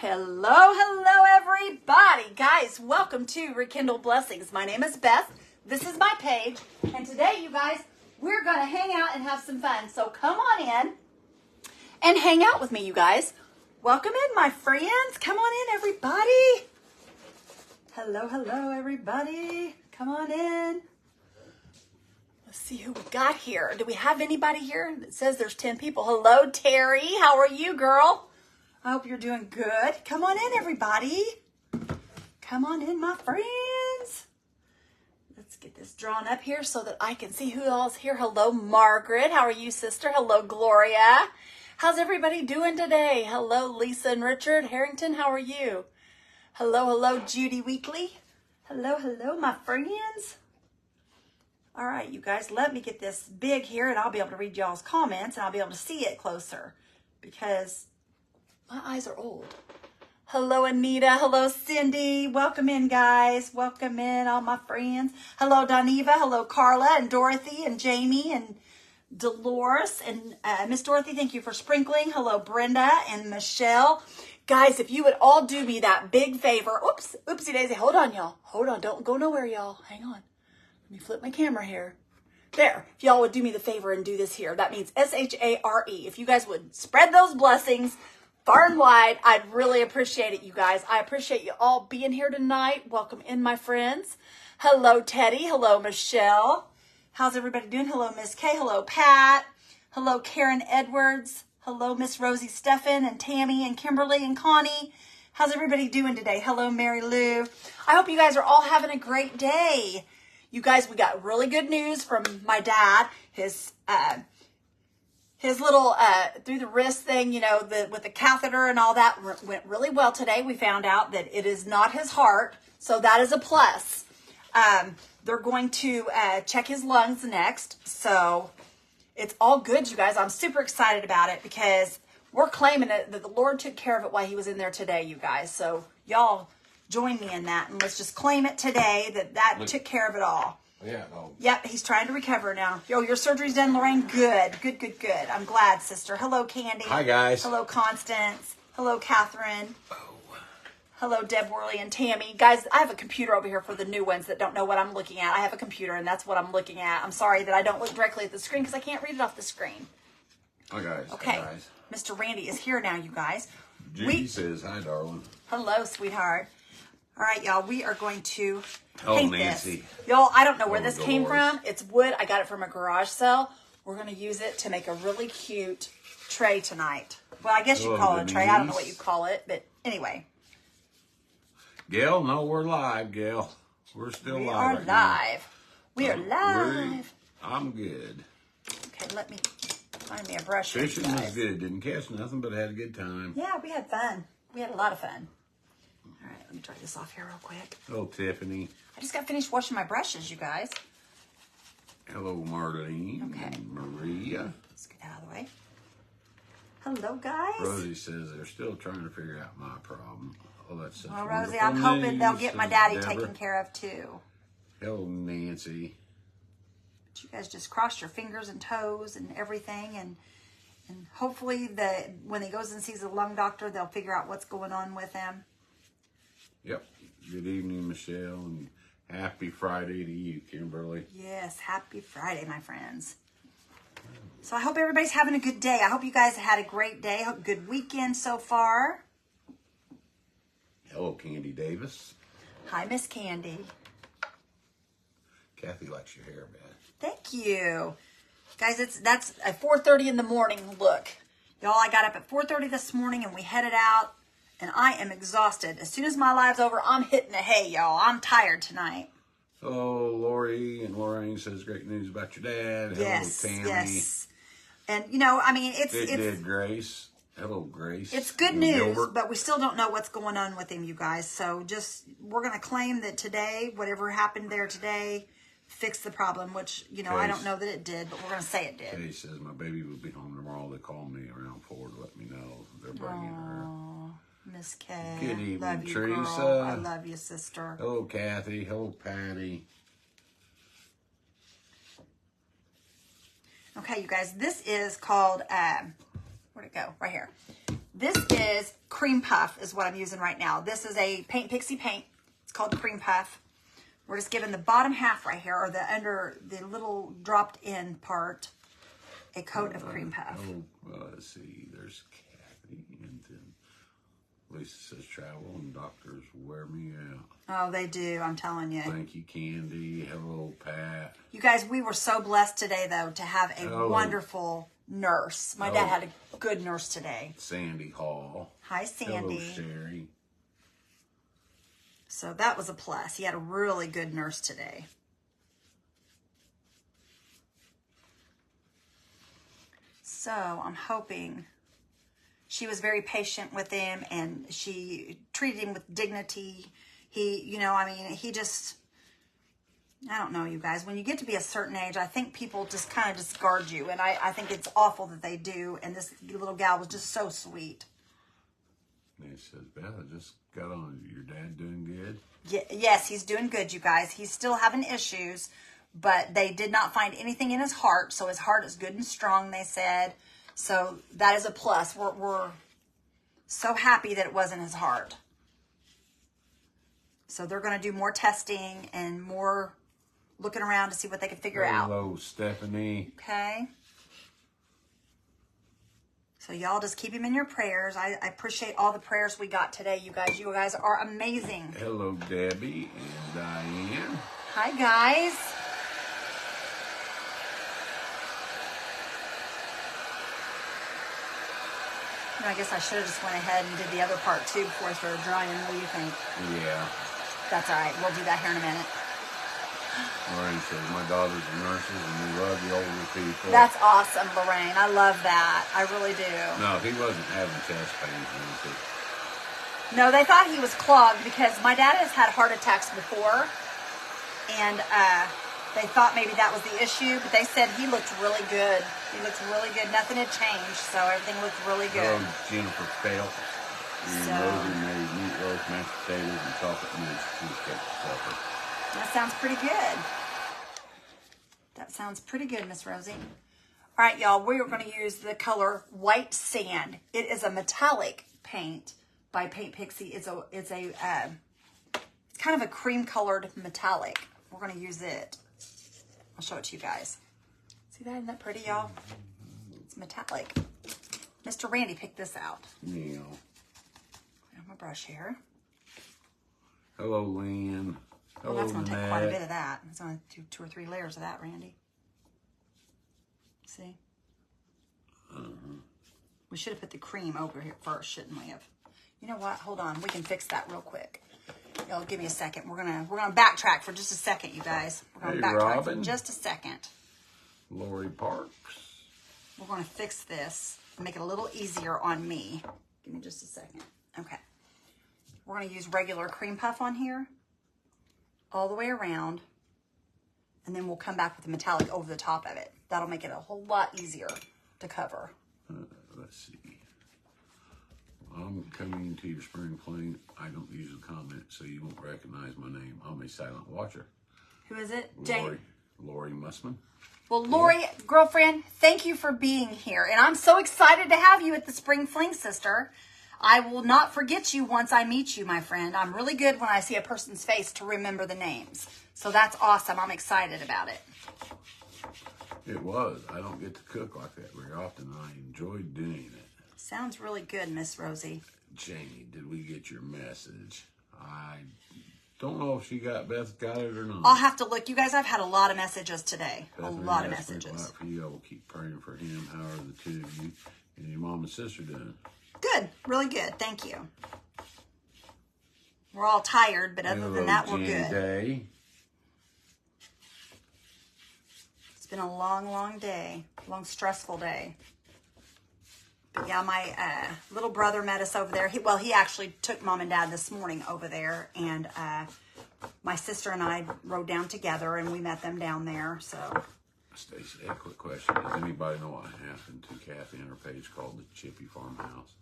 Hello, everybody. Guys, welcome to Rekindle Blessings. My name is Beth. This is my page. And today, you guys, we're going to hang out and have some fun. So come on in and hang out with me, you guys. Welcome in, my friends. Come on in, everybody. Hello, everybody. Come on in. Let's see who we got here. Do we have anybody here that says there's 10 people? Hello, Terry. How are you, girl? I hope you're doing good. Come on in, everybody. Come on in, my friends. Let's get this drawn up here so that I can see who else is here. Hello, Margaret. How are you, sister? Hello, Gloria. How's everybody doing today? Hello, Lisa and Richard. Harrington, how are you? Hello, Judy Weekly. Hello, my friends. All right, you guys, let me get this big here and I'll be able to read y'all's comments and I'll be able to see it closer because my eyes are old. Hello, Anita. Hello, Cindy. Welcome in, guys. Welcome in, all my friends. Hello, Doniva. Hello, Carla and Dorothy and Jamie and Dolores. And Miss Dorothy, thank you for sprinkling. Hello, Brenda and Michelle. Guys, if you would all do me that big favor. Oops, oopsie daisy. Hold on, y'all. Hold on. Don't go nowhere, y'all. Hang on. Let me flip my camera here. There. If y'all would do me the favor and do this here. That means S-H-A-R-E. If you guys would spread those blessings far and wide, I'd really appreciate it, you guys. I appreciate you all being here tonight. Welcome in, my friends. Hello, Teddy. Hello, Michelle. How's everybody doing? Hello, Miss Kay. Hello, Pat. Hello, Karen Edwards. Hello, Miss Rosie Steffen and Tammy and Kimberly and Connie. How's everybody doing today? Hello, Mary Lou. I hope you guys are all having a great day. You guys, we got really good news from my dad. His little through the wrist thing, you know, with the catheter and all that went really well today. We found out that it is not his heart, so that is a plus. They're going to check his lungs next, so it's all good, you guys. I'm super excited about it because we're claiming it, that the Lord took care of it while he was in there today, you guys. So y'all join me in that, and let's just claim it today that took care of it all. Yeah. No. Yep, he's trying to recover now. Yo, your surgery's done, Lorraine. Good. I'm glad, sister. Hello, Candy. Hi, guys. Hello, Constance. Hello, Catherine. Hello, Deb Worley and Tammy. Guys, I have a computer over here for the new ones that don't know what I'm looking at. I have a computer, and that's what I'm looking at. I'm sorry that I don't look directly at the screen because I can't read it off the screen. Hi, guys. Okay. Hi, guys. Mr. Randy is here now, you guys. Judy says, hi, darling. Hello, sweetheart. All right, y'all, we are going to Oh, paint Nancy. this. Y'all, I don't know where this came Dolores. from. It's wood. I got it from a garage sale. We're going to use it to make a really cute tray tonight. Well, I guess you call it a tray. I don't know what you call it, but anyway. Gail, no, we're live, Gail. We're still We live. are right now. live. We are live. I'm good. Okay, let me find me a brush. here, Fishing you was guys. good. Didn't catch nothing, but had a good time. Yeah, we had fun. We had a lot of fun. All right, let me dry this off here real quick. Hello, Tiffany. I just got finished washing my brushes, you guys. Hello, Marlene. Okay. And Maria. Let's get out of the way. Hello, guys. Rosie says they're still trying to figure out my problem. Oh, that's such Well, Rosie, wonderful I'm hoping they'll news, get my says daddy Deborah. taken care of too. Hello, Nancy. But you guys just cross your fingers and toes and everything, and hopefully when he goes and sees a lung doctor, they'll figure out what's going on with him. Yep. Good evening, Michelle, and happy Friday to you, Kimberly. Yes, happy Friday, my friends. So I hope everybody's having a good day. I hope you guys had a great day. Hope good weekend so far. Hello, Candy Davis. Hi, Miss Candy. Kathy likes your hair, man. Thank you. Guys, that's at 4:30 in the morning. Look, y'all, I got up at 4:30 this morning and we headed out, and I am exhausted. As soon as my live's over, I'm hitting the hay, y'all. I'm tired tonight. Oh, Lori and Lorraine says great news about your dad. Yes, Hello, Tammy. yes. And, you know, I mean, It did, Grace. Hello, Grace. it's good And news, Gilbert. but we still don't know what's going on with him, you guys. So we're going to claim that today, whatever happened there today, fixed the problem, which, you know, I don't know that it did, but we're going to say it did. Kay says my baby will be home tomorrow. They call me around 4 to let me know they're bringing her. Oh, Miss Kay. Good evening, love you, Teresa. girl. I love you, sister. Hello, Kathy. Hello, Patty. Okay, you guys, this is called, where'd it go? Right here. This is Cream Puff is what I'm using right now. This is a Paint Pixie paint. It's called Cream Puff. We're just giving the bottom half right here, or the under the little dropped in part, a coat of Cream Puff. Let's see. There's Kathy, and then Lisa says travel and doctors wear me out. Oh, they do. I'm telling you. Thank you, Candy. Hello, Pat. You guys, we were so blessed today, though, to have a wonderful nurse. My dad had a good nurse today. Sandy Hall. Hi, Sandy. Hello, Sherry. So that was a plus. He had a really good nurse today. So I'm hoping she was very patient with him and she treated him with dignity. He, you know, I mean, he just, I don't know, you guys. When you get to be a certain age, I think people just kind of discard you. And I think it's awful that they do. And this little gal was just so sweet. And she says, Beth, I just got on. Your dad doing good? Yes, he's doing good, you guys. He's still having issues, but they did not find anything in his heart. So his heart is good and strong, they said. So that is a plus. We're so happy that it wasn't his heart. So they're going to do more testing and more looking around to see what they can figure out. Hello, Stephanie. Okay. So y'all just keep him in your prayers. I appreciate all the prayers we got today, you guys. You guys are amazing. Hello, Debbie and Diane. Hi, guys. You know, I guess I should have just went ahead and did the other part too before I started drawing. What do you think? Yeah. That's all right. We'll do that here in a minute. Lorraine says, my daughters are nurses and we love the older people. That's awesome, Lorraine. I love that. I really do. No, he wasn't having chest pains, was he? No, they thought he was clogged because my dad has had heart attacks before. And they thought maybe that was the issue. But they said he looked really good. He looked really good. Nothing had changed. So everything looked really good. Hello, Jennifer Phelps. And Rosie made meatloaf, mashed potatoes, and chocolate mousse cheesecake supper. That sounds pretty good. That sounds pretty good, Miss Rosie. All right, y'all, we're going to use the color White Sand. It is a metallic paint by Paint Pixie. It's kind of a cream colored metallic. We're going to use it. I'll show it to you guys. See that? Isn't that pretty, y'all? It's metallic. Mr. Randy picked this out. Yeah. I have my brush here. Hello, Lynn. Well, that's going to take quite a bit of that. It's only two or three layers of that, Randy. See? We should have put the cream over here first, shouldn't we have? You know what? Hold on. We can fix that real quick. Y'all give me a second. We're gonna backtrack for just a second, you guys. We're gonna backtrack Robin. for just a second. Lori Parks. We're gonna fix this and make it a little easier on me. Give me just a second. Okay. We're gonna use regular cream puff on here, all the way around, and then we'll come back with the metallic over the top of it. That'll make it a whole lot easier to cover. Let's see. I'm coming to your spring clean. I don't usually comment, so you won't recognize my name. I'm a silent watcher. Who is it? Lori Mussman. Well, Lori, girlfriend, thank you for being here. And I'm so excited to have you at the Spring Fling, sister. I will not forget you once I meet you, my friend. I'm really good when I see a person's face to remember the names. So that's awesome. I'm excited about it. It was. I don't get to cook like that very often. I enjoyed doing it. Sounds really good, Miss Rosie. Janie, did we get your message? I don't know if Beth got it or not. I'll have to look. You guys, I've had a lot of messages today. Bethany, a lot of messages. For you. I will keep praying for him. How are the two of you and your mom and sister doing? Good. Really good. Thank you. We're all tired, but other than that, we're good. Day. It's been a long, long day. Long, stressful day. But yeah, my little brother met us over there. He actually took mom and dad this morning over there. And my sister and I rode down together and we met them down there. So, Stacy, a quick question. Does anybody know what happened to Kathy on her page called the Chippy Farmhouse?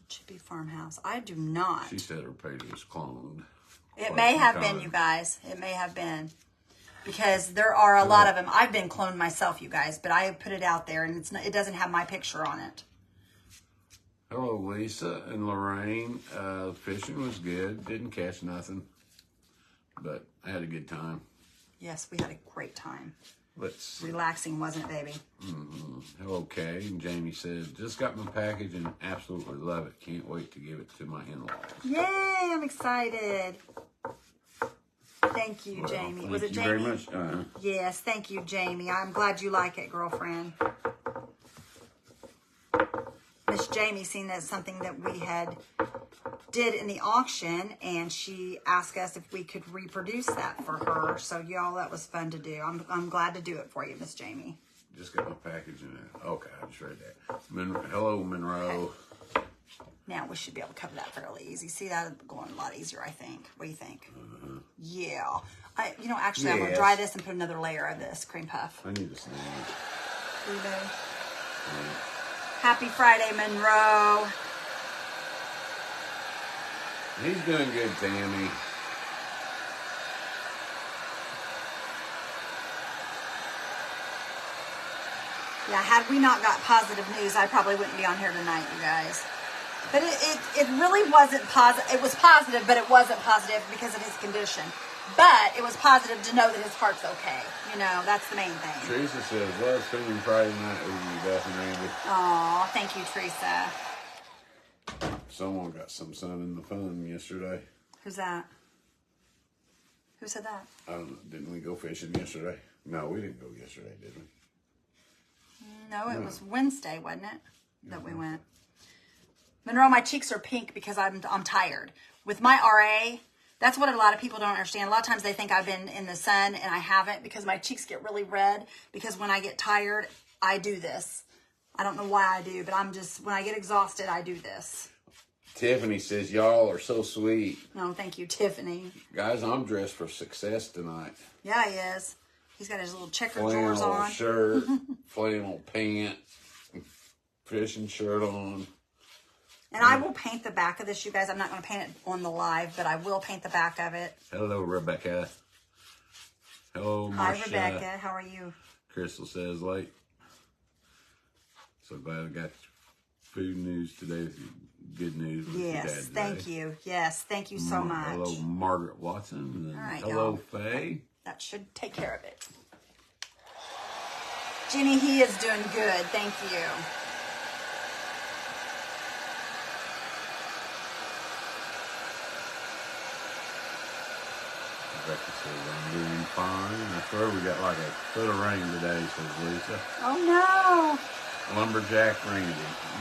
Chippy Farmhouse. I do not. She said her page was cloned. It may have been, you guys. It may have been. Because there are a lot of them. I've been cloned myself, you guys. But I put it out there and it doesn't have my picture on it. Hello, Lisa and Lorraine. Fishing was good. Didn't catch nothing, but I had a good time. Yes, we had a great time. Let's Relaxing, wasn't it, baby? Hello, Kay. And Jamie says, just got my package and absolutely love it. Can't wait to give it to my in-laws. Yay, I'm excited. Thank you, Jamie. Thank Was it you Jamie? very much. Yes, thank you, Jamie. I'm glad you like it, girlfriend. Miss Jamie seen that something that we had did in the auction, and she asked us if we could reproduce that for her. So y'all, that was fun to do. I'm glad to do it for you, Miss Jamie. Just got my package in it. Okay, I just read that. Hello, Monroe. Okay. Now we should be able to cover that fairly easy. See, that going a lot easier, I think. What do you think? Yeah. Actually, I'm gonna dry this and put another layer of this cream puff. I need a snack. Happy Friday, Monroe. He's doing good, Tammy. Yeah, had we not got positive news, I probably wouldn't be on here tonight, you guys. But it really wasn't positive. It was positive, but it wasn't positive because of his condition. But it was positive to know that his heart's okay. That's the main thing. Teresa says, well, it's coming Friday night with you, Beth and Randy. Aw, thank you, Teresa. Someone got some sun in the fun yesterday. Who's that? Who said that? I don't know. Didn't we go fishing yesterday? No, we didn't go yesterday, did we? No, it was Wednesday, wasn't it? That we went. Monroe, my cheeks are pink because I'm tired. With my RA, that's what a lot of people don't understand. A lot of times they think I've been in the sun, and I haven't, because my cheeks get really red, because when I get tired, I do this. I don't know why I do, but when I get exhausted, I do this. Tiffany says, y'all are so sweet. No, thank you, Tiffany. Guys, I'm dressed for success tonight. Yeah, he is. He's got his little checker drawers Flannel on. shirt, flannel pants, fishing shirt on. And I will paint the back of this, you guys. I'm not going to paint it on the live, but I will paint the back of it. Hello, Rebecca. Hello, Marsha. Hi, Rebecca. How are you? Crystal says, late. So glad I got food news today. Good news. Yes, thank you. Yes, thank you so much. Hello, Margaret Watson. And all right, hello, Faye. That should take care of it. Jenny, he is doing good. Thank you. Rebecca says, I'm doing fine. I swear we got like a foot of rain today, says Lisa. Oh, no. Lumberjack Randy.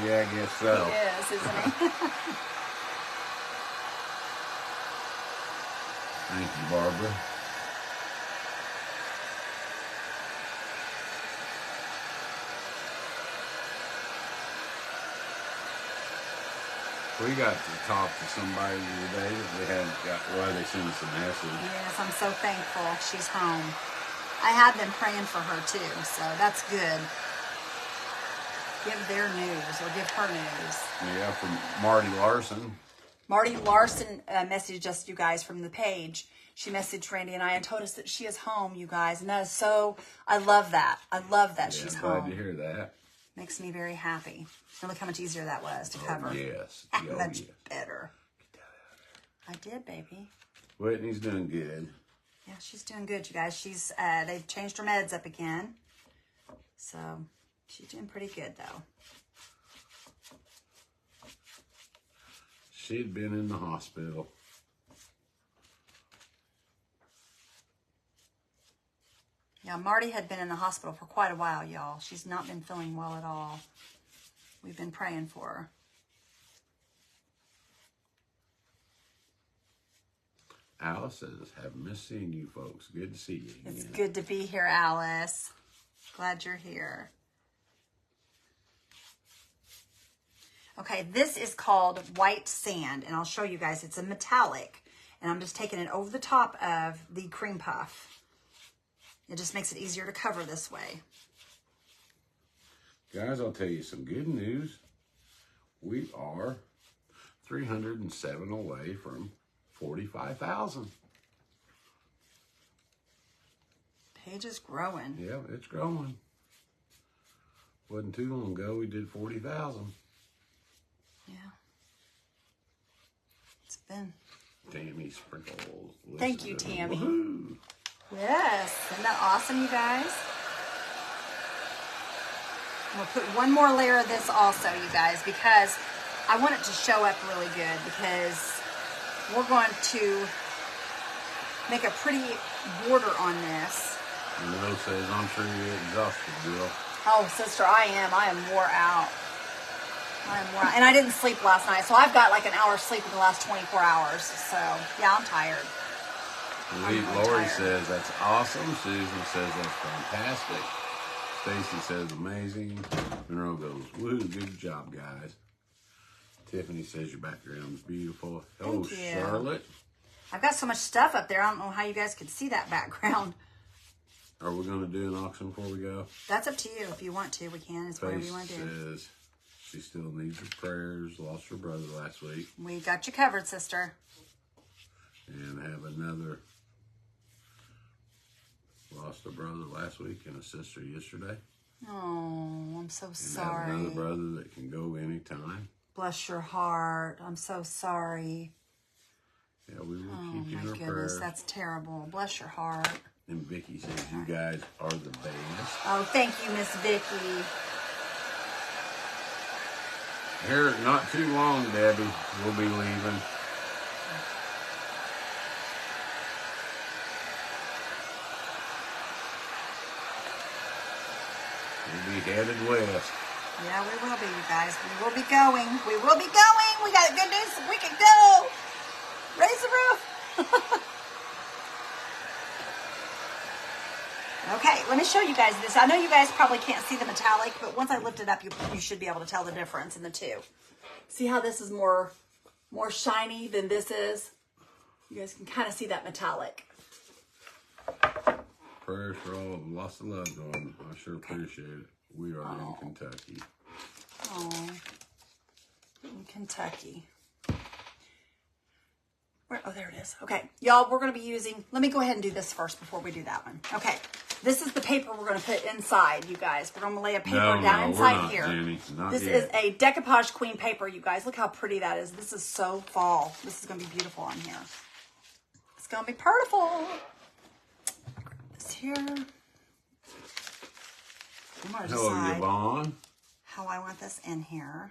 Yeah, I guess so. He is, isn't he? Thank you, Barbara. We got to talk to somebody today that we hadn't got. Why they sent us a message. Yes, I'm so thankful she's home. I had them praying for her too, so that's good. Give their news, or give her news. Yeah, from Marty Larson. Marty Larson messaged us, you guys, from the page. She messaged Randy and I and told us that she is home, you guys. And that is so, I love that. I love that she's home. Glad to hear that. Makes me very happy. And look how much easier that was to cover. Yes. Much better. I did, baby. Whitney's doing good. Yeah, she's doing good, you guys. She's they've changed her meds up again. So she's doing pretty good though. She'd been in the hospital. Yeah, Marty had been in the hospital for quite a while, y'all. She's not been feeling well at all. We've been praying for her. Alice says, have missed seeing you folks. Good to see you. It's good to be here, Alice. Glad you're here. Okay, this is called white sand, and I'll show you guys. It's a metallic, and I'm just taking it over the top of the cream puff. It just makes it easier to cover this way. Guys, I'll tell you some good news. We are 307 away from 45,000. Page is growing. Yeah, it's growing. Wasn't too long ago we did 40,000. Yeah. It's been. Tammy sprinkles. Thank you, Tammy. Woohoo. Yes. Isn't that awesome, you guys? We'll put one more layer of this also, you guys, because I want it to show up really good, because we're going to make a pretty border on this. And Will says, I'm sure you're exhausted, Bill. Oh, sister, I am. I am wore out. And I didn't sleep last night, so I've got like an hour's sleep in the last 24 hours. So, yeah, I'm tired. Lori says, that's awesome. Susan says, that's fantastic. Stacy says, amazing. Monroe goes, woo, good job, guys. Tiffany says, your background is beautiful. Hello, Thank you. Charlotte. I've got so much stuff up there, I don't know how you guys could see that background. Are we going to do an auction before we go? That's up to you. If you want to, we can. It's whatever you want to do. Says, she still needs her prayers. Lost her brother last week. We got you covered, sister. And have another. Lost a brother last week and a sister yesterday. Oh, I'm so sorry. Have another brother that can go anytime. Bless your heart. I'm so sorry. Yeah, we will Oh, keep you my in our goodness. prayers. That's terrible. Bless your heart. And Vicky says, you guys are the best. Oh, thank you, Miss Vicky. Here, not too long, Debbie. We'll be leaving. We'll be headed west. Yeah, we will be, you guys. We will be going. We will be going. We got good news. We can go. Raise the roof. Okay, let me show you guys this. I know you guys probably can't see the metallic, but once I lift it up, you should be able to tell the difference in the two. See how this is more shiny than this is? You guys can kind of see that metallic. Prayers for all of lost a loved one. I sure appreciate it. We are in Kentucky. Oh, in Kentucky. Oh, there it is. Okay, y'all, we're going to be using, let me go ahead and do this first before we do that one. Okay, this is the paper we're going to put inside, you guys. We're going to lay a paper down inside we're not, here. Jenny. Not this yet. is a decoupage queen paper, you guys. Look how pretty that is. This is so fall. This is going to be beautiful on here. It's going to be beautiful. Grab this here. I'm going to Hello, decide Yvonne. how I want this in here.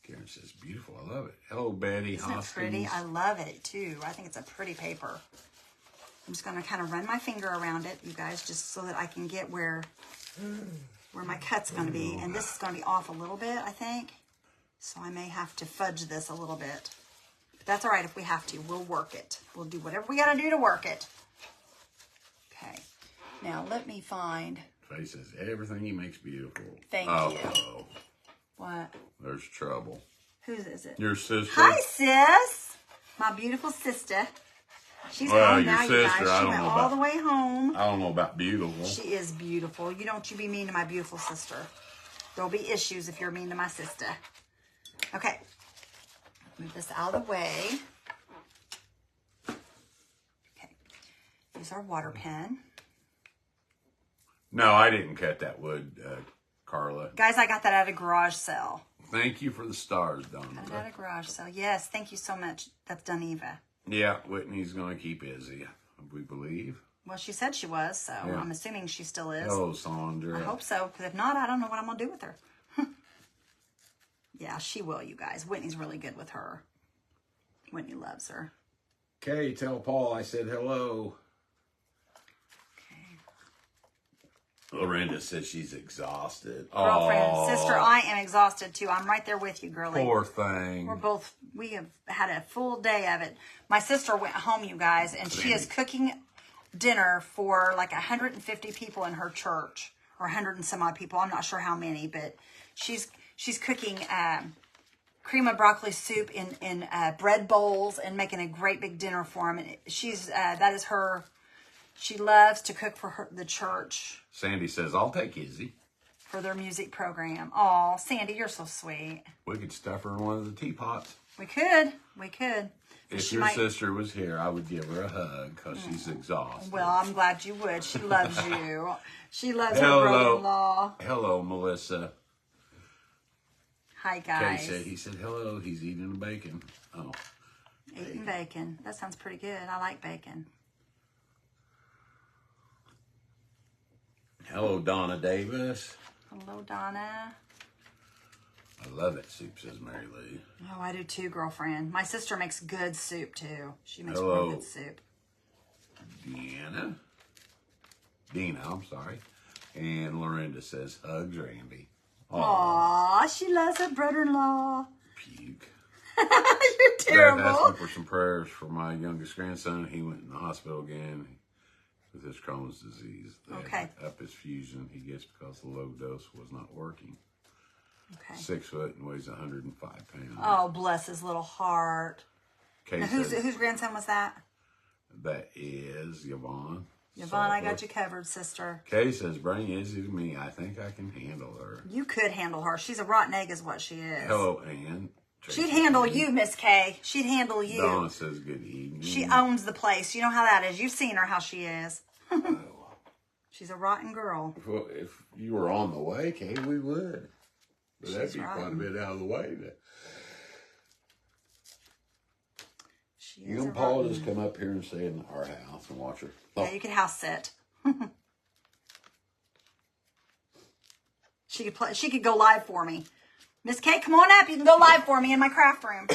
Karen says, beautiful. I love it. Hello, Betty. Isn't it pretty? I love it too. I think it's a pretty paper. I'm just going to kind of run my finger around it, you guys, just so that I can get where my cut's going to be. And this is going to be off a little bit, I think. So I may have to fudge this a little bit. But that's all right if we have to. We'll work it. We'll do whatever we got to do to work it. Okay. Now let me find. Faye says, everything he makes beautiful. Thank you. What? There's trouble. Whose is it? Your sister. Hi, sis. My beautiful sister. She's home now, you guys. She went all the way home. I don't know about beautiful. She is beautiful. You don't you be mean to my beautiful sister. There'll be issues if you're mean to my sister. Okay. Move this out of the way. Okay. Use our water pen. No, I didn't cut that wood, Carla. Guys, I got that at a garage sale. Thank you for the stars, Donna. Got it at a garage sale. Yes, thank you so much. That's Doniva. Yeah, Whitney's going to keep busy, we believe. Well, she said she was, so Yeah. I'm assuming she still is. Hello, Sandra. I hope so, because if not, I don't know what I'm going to do with her. Yeah, she will, you guys. Whitney's really good with her. Whitney loves her. Okay, tell Paul I said hello. Okay. Lorinda says she's exhausted. Girlfriend, Aw, sister, I am exhausted too. I'm right there with you, girlie. poor thing. We have had a full day of it. My sister went home, you guys, and she is cooking dinner for like 150 people in her church, or 100 and some odd people. I'm not sure how many, but she's cooking cream of broccoli soup in bread bowls and making a great big dinner for them. And that is her. She loves to cook for the church. Sandy says, I'll take Izzy. For their music program. Aw, Sandy, you're so sweet. We could stuff her in one of the teapots. We could. If your sister was here, I would give her a hug because she's exhausted. Well, I'm glad you would. She loves you. She loves her brother-in-law. Hello, Melissa. Hi, guys. He said hello. He's eating bacon. Oh. Eating bacon. That sounds pretty good. I like bacon. Hello, Donna Davis. Hello, Donna. I love that soup, says Mary Lee. Oh, I do too, girlfriend. My sister makes good soup too. She makes real good soup. Dina, I'm sorry. And Lorinda says, hugs, Randy. Aw, she loves her brother-in-law. Puke. You're terrible. Beth asked me for some prayers for my youngest grandson. He went in the hospital again with his Crohn's disease. They had to up his fusion he gets because the low dose was not working. Okay. 6 foot and weighs 105 pounds. Oh, bless his little heart. Now, whose grandson was that? That is Yvonne. Yvonne, I got you covered, sister. Kay says, bring Izzy to me. I think I can handle her. You could handle her. She's a rotten egg is what she is. Hello, Ann. She'd handle you, Miss Kay. She'd handle you. Donna says, good evening. She owns the place. You know how that is. You've seen her, how she is. She's a rotten girl. Well, if you were on the way, Kay, we would. But that'd be quite a bit out of the way. You and Paul just come up here and stay in our house and watch her. Oh. Yeah, you could house sit. She could play. She could go live for me. Miss Kay, come on up. You can go live for me in my craft room.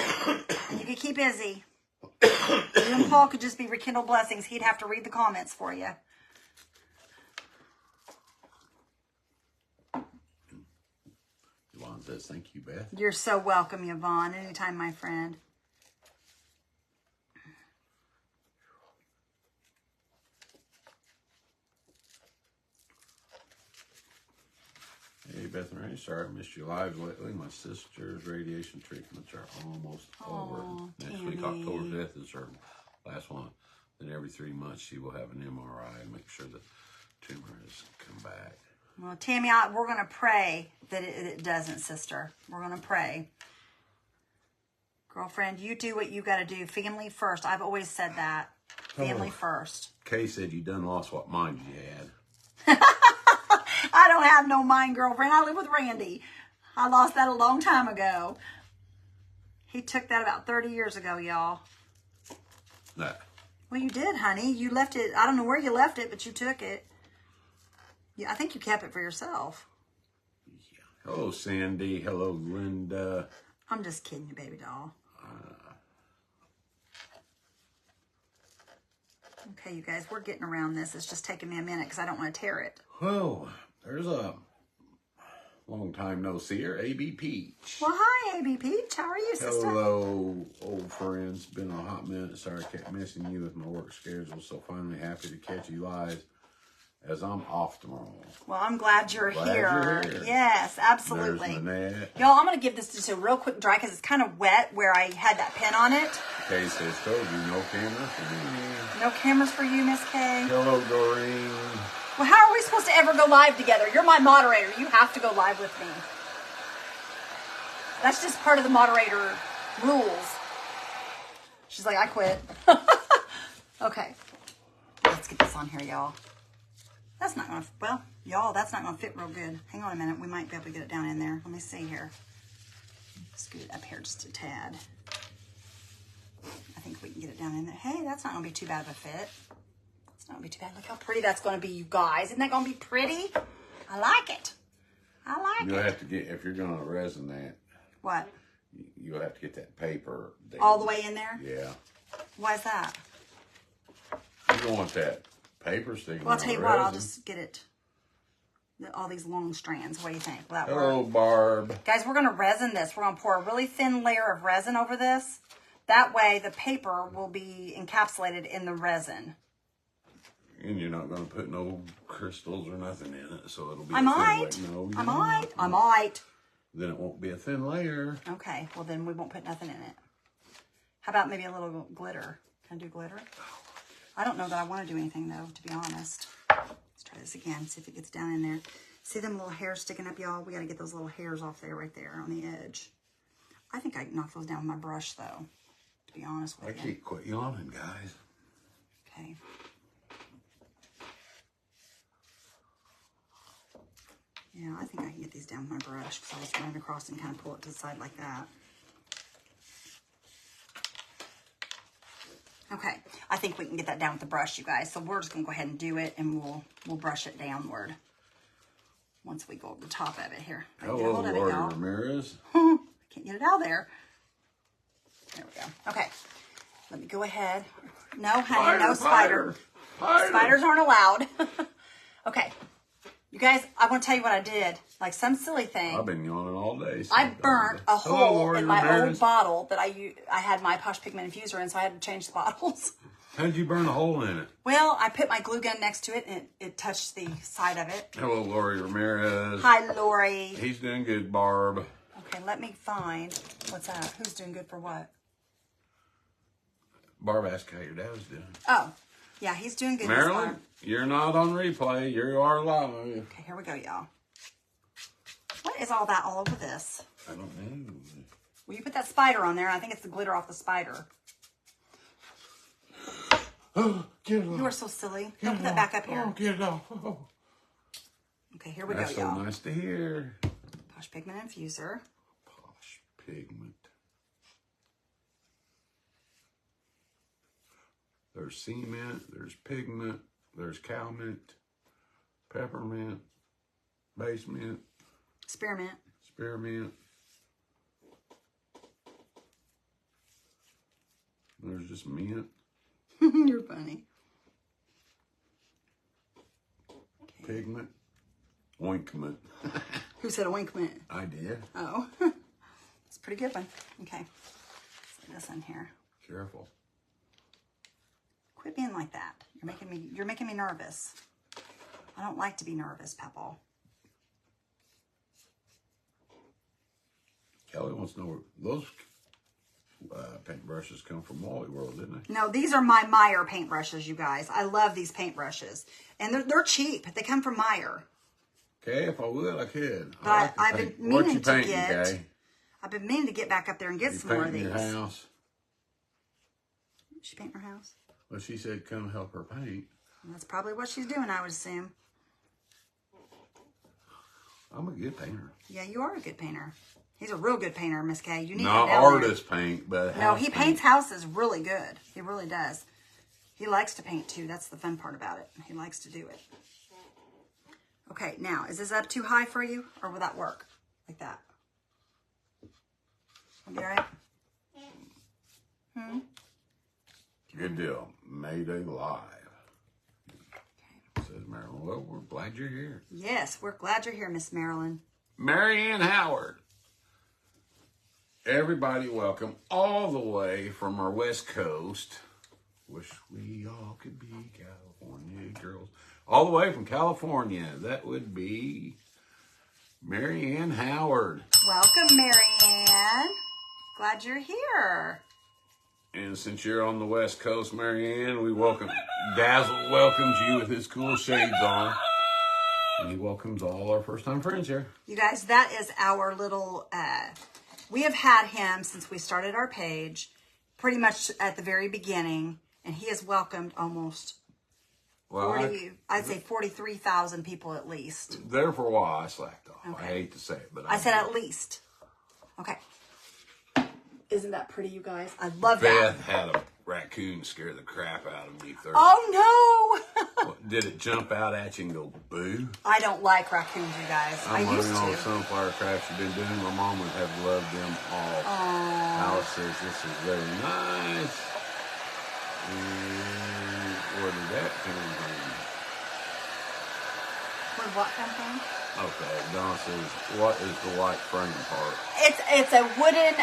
And you could keep Izzy. You and Paul could just be Rekindle Blessings. He'd have to read the comments for you. Yvonne says, thank you, Beth. You're so welcome, Yvonne. Anytime, my friend. Hey, Beth and Ray, sorry I missed you live lately. My sister's radiation treatments are almost over. Next week, October 5th, is her last one. Then every 3 months, she will have an MRI and make sure the tumor has come back. Well, Tammy, we're going to pray that it doesn't, sister. We're going to pray. Girlfriend, you do what you got to do. Family first. I've always said that. Family first. Kay said you done lost what mind you had. I don't have no mind, girlfriend. I live with Randy. I lost that a long time ago. He took that about 30 years ago, y'all. Nah. Well, you did, honey. You left it. I don't know where you left it, but you took it. Yeah, I think you kept it for yourself. Yeah. Hello, Sandy. Hello, Linda. I'm just kidding you, baby doll. Okay, you guys, we're getting around this. It's just taking me a minute because I don't want to tear it. Well, there's a long time no see her, AB Peach. Well, hi, AB Peach. How are you, sister? Hello, old friends. Been a hot minute. Sorry I kept missing you with my work schedule. So finally happy to catch you live as I'm off tomorrow. Well, I'm glad you're here. Yes, absolutely. Y'all, I'm going to give this just a real quick dry because it's kind of wet where I had that pen on it. Kay says, told you, no camera for me. No cameras for you, Miss Kay. Hello, Doreen. Well, how are we supposed to ever go live together? You're my moderator. You have to go live with me. That's just part of the moderator rules. She's like, I quit. Okay. Let's get this on here, y'all. That's not going to, well, y'all, that's not going to fit real good. Hang on a minute. We might be able to get it down in there. Let me see here. Scoot it up here just a tad. I think we can get it down in there. Hey, that's not going to be too bad of a fit. It's not going to be too bad. Look how pretty that's going to be, you guys. Isn't that going to be pretty? I like it. I like it. You'll have to get, if you're going to resin that. What? You'll have to get that paper. All the way in there? Yeah. Why is that? You don't want that paper sticking. Well, I'll tell you what, I'll just get it. All these long strands. What do you think? Will that Hello, work? Barb. Guys, we're going to resin this. We're going to pour a really thin layer of resin over this. That way, the paper will be encapsulated in the resin. And you're not going to put no crystals or nothing in it, so it'll be I might. No, I might. I might. Then it won't be a thin layer. Okay, well then we won't put nothing in it. How about maybe a little glitter? Can I do glitter? I don't know that I want to do anything though, to be honest. Let's try this again, see if it gets down in there. See them little hairs sticking up, y'all? We got to get those little hairs off there, right there on the edge. I think I can knock those down with my brush though. be honest with you. I keep quit yawning, guys. Okay. Yeah, I think I can get these down with my brush because I'll just run it across and kind of pull it to the side like that. Okay, I think we can get that down with the brush, you guys. So we're just gonna go ahead and do it, and we'll brush it downward once we go over the top of it here. Hello, Lori Ramirez. I can't get it out of there. There we go. Okay, let me go ahead. No, honey, no spider. Spiders aren't allowed. Okay, you guys, I want to tell you what I did. Like some silly thing. I've been yawning all day. I burnt a hole in my old bottle that I had my Posh Pigment infuser in, so I had to change the bottles. How'd you burn a hole in it? Well, I put my glue gun next to it, and it touched the side of it. Hello, Lori Ramirez. Hi, Lori. He's doing good, Barb. Okay, let me find. What's that? Who's doing good for what? Barb asked how your dad was doing. Oh, yeah, he's doing good. Marilyn, you're not on replay. You are live. Okay, here we go, y'all. What is all that all over this? I don't know. Well, you put that spider on there. I think it's the glitter off the spider. Oh, get it off. You are so silly. Don't put that back up here. Oh, get it off. Oh. Okay, here we go, That's so y'all. nice to hear. Posh Pigment infuser. Posh Pigment. There's cement, there's pigment, there's cow mint, peppermint, basement, Spearmint. spearmint. There's just mint. You're funny. Okay. Pigment. Ointment. Who said ointment? I did. Oh. It's a pretty good one. Okay. Let's lay this in here. Careful. Quit being like that. You're making me nervous. I don't like to be nervous, Pepple. Kelly wants to know where those paintbrushes come from Wally World, didn't they? No, these are my Meyer paintbrushes, you guys. I love these paintbrushes. And they're cheap. They come from Meyer. Okay, if I would, I could. But I've been meaning to get... Kay? I've been meaning to get back up there and get some more of these. Your house? She paint her house? Well, she said come help her paint. And that's probably what she's doing, I would assume. I'm a good painter. Yeah, you are a good painter. He's a real good painter, Miss Kay. You need Not him down there. artist paint, but No, he paints houses really good. He really does. He likes to paint too. That's the fun part about it. He likes to do it. Okay, now, is this up too high for you? Or will that work? Like that? Will be all right? Good deal. Mayday Live. Says Marilyn. Well, we're glad you're here. Yes, we're glad you're here, Miss Marilyn. Mary Ann Howard. Everybody welcome all the way from our West Coast. Wish we all could be California girls. All the way from California. That would be Mary Ann Howard. Welcome, Mary Ann. Glad you're here. And since you're on the West Coast, Mary Ann, we welcome, Dazzle welcomes you with his cool shades on. And he welcomes all our first-time friends here. You guys, that is our little, we have had him since we started our page, pretty much at the very beginning, and he has welcomed almost 40, I'd say 43,000 people at least. There for a while, I slacked off. Okay. I hate to say it, but I said at least. Okay. Isn't that pretty, you guys? I love that. Beth had a raccoon scare the crap out of me. Oh, no. Did it jump out at you and go boo? I don't like raccoons, you guys. I I'm used learning all the to. sunflower crafts you've been doing. My mom would have loved them all. Alice says this is very nice. And where did that come from? Where what come from? Okay, Don says, what is the white frame part? It's a wooden,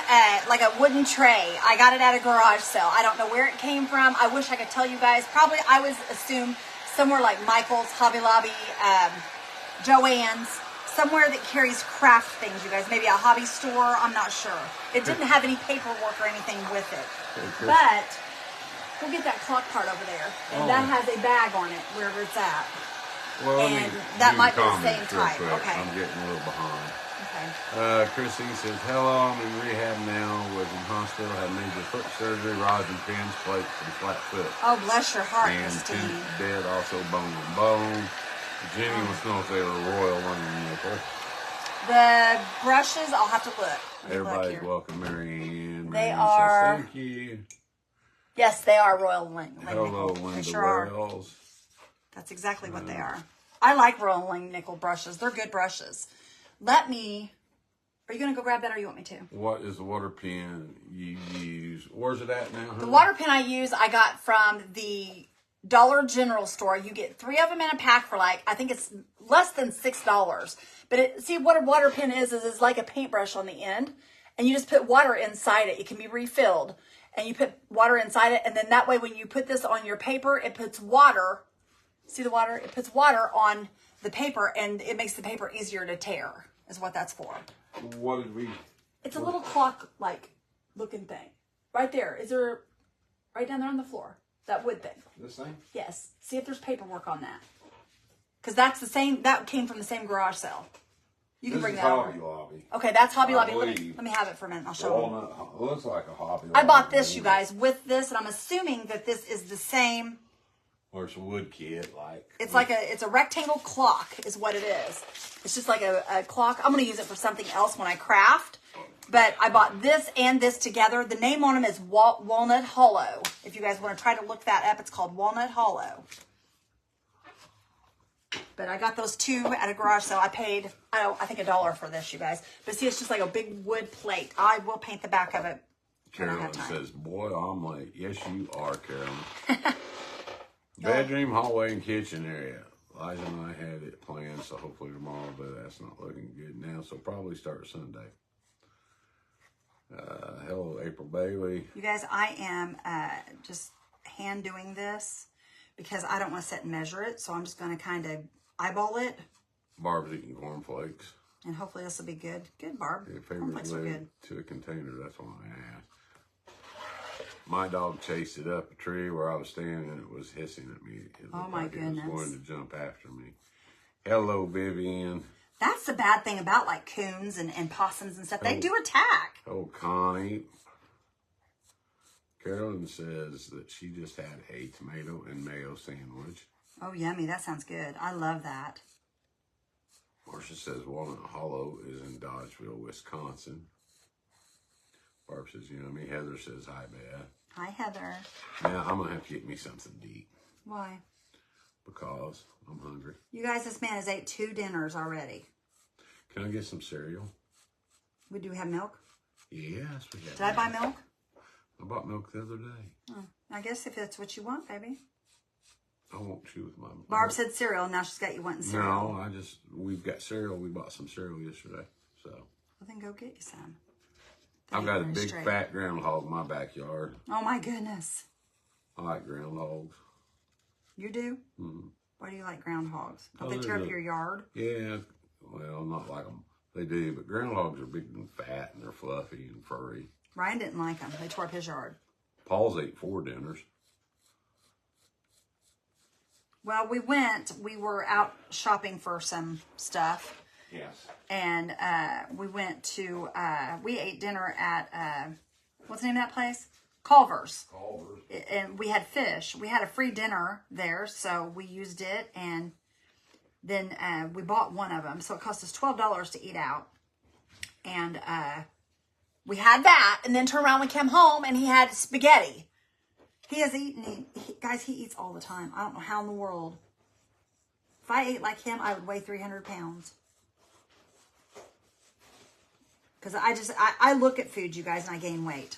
like a wooden tray. I got it at a garage sale. I don't know where it came from. I wish I could tell you guys. Probably, I would assume somewhere like Michael's, Hobby Lobby, Joann's, somewhere that carries craft things, you guys. Maybe a hobby store. I'm not sure. It didn't have any paperwork or anything with it. But go get that clock part over there. And that has a bag on it, wherever it's at. Well, And that might be the same type. Quick. Okay. I'm getting a little behind. Okay. Chrissy says, hello, I'm in rehab now. Was in hospital, had major foot surgery, rods and pins, plates, and flat foot. Oh, bless your heart, And Christine. tooth dead, also bone to bone. Jenny wants to know if they were royal running nickel. The brushes, I'll have to look. Everybody's welcome, Marianne. They Marianne are. Says, thank you. Yes, they are Royal Wing. Hello, Nickel. Linda They sure are. Wells. That's exactly what they are. I like Royal Wing nickel brushes. They're good brushes. Let me. Are you going to go grab that or you want me to? What is the water pen you use? Where's it at now? The water pen I use, I got from the Dollar General store. You get 3 of them in a pack for like, I think it's less than $6. But see what a water pen is it's like a paintbrush on the end. And you just put water inside it. It can be refilled. And you put water inside it. And then that way when you put this on your paper, it puts water. See the water? It puts water on the paper and it makes the paper easier to tear is what that's for. What did we... It's a little clock-like looking thing. Right there. Is there... Right down there on the floor. That wood thing. This thing? Yes. See if there's paperwork on that. Because that's the same... That came from the same garage sale. You can bring that over. Hobby Lobby. Okay, that's Hobby Lobby. Let me have it for a minute. I'll show you. Walnut. It looks like a Hobby Lobby. I bought this, you guys, with this. And I'm assuming that this is the same... Or it's a wood kit, like... It's a rectangle clock is what it is. It's just like a clock. I'm going to use it for something else when I craft. But I bought this and this together. The name on them is Walnut Hollow. If you guys want to try to look that up, it's called Walnut Hollow. But I got those 2 at a garage sale. I paid, I think $1 for this, you guys. But see, it's just like a big wood plate. I will paint the back of it when I have Carolyn time. says, boy, I'm late. Yes, you are, Carolyn. Bedroom, hallway, and kitchen area. Liza and I had it planned, so hopefully tomorrow, but that's not looking good now, so probably start Sunday. Hello, April Bailey. You guys, I am just hand doing this because I don't want to sit and measure it, so I'm just going to kind of eyeball it. Barb's eating cornflakes. And hopefully this will be good. Good, Barb. Yeah, favorite Cornflakes are lid good. to a container, that's why I asked. My dog chased it up a tree where I was standing and it was hissing at me. Oh my goodness. It was wanting to jump after me. Hello, Vivian. That's the bad thing about like coons and possums and stuff. They do attack. Oh, Connie. Carolyn says that she just had a tomato and mayo sandwich. Oh, yummy. That sounds good. I love that. Marcia says Walnut Hollow is in Dodgeville, Wisconsin. Barb says yummy. Heather says hi, Beth. Hi, Heather. Now I'm going to have to get me something to eat. Why? Because I'm hungry. You guys, this man has ate 2 dinners already. Can I get some cereal? Do we have milk? Yes, we have. Did I buy milk? I bought milk the other day. Oh, I guess if that's what you want, baby. I won't chew with my... Barb said cereal. Now she's got you wanting cereal. No, we've got cereal. We bought some cereal yesterday, so... Well, then go get you some. I've got a big fat groundhog in my backyard. Oh my goodness. I like groundhogs. You do? Mm-hmm. Why do you like groundhogs? Don't they tear up your yard? Yeah, well, not like them. They do, but groundhogs are big and fat and they're fluffy and furry. Ryan didn't like them. They tore up his yard. Paul's ate 4 dinners. Well, we were out shopping for some stuff. Yes. And we went to, we ate dinner at, what's the name of that place? Culver's. Culver's. And we had fish. We had a free dinner there, so we used it. And then we bought one of them. So it cost us $12 to eat out. And we had that. And then turned around and came home and he had spaghetti. He has eaten, guys, he eats all the time. I don't know how in the world. If I ate like him, I would weigh 300 pounds. Because I look at food, you guys, and I gain weight.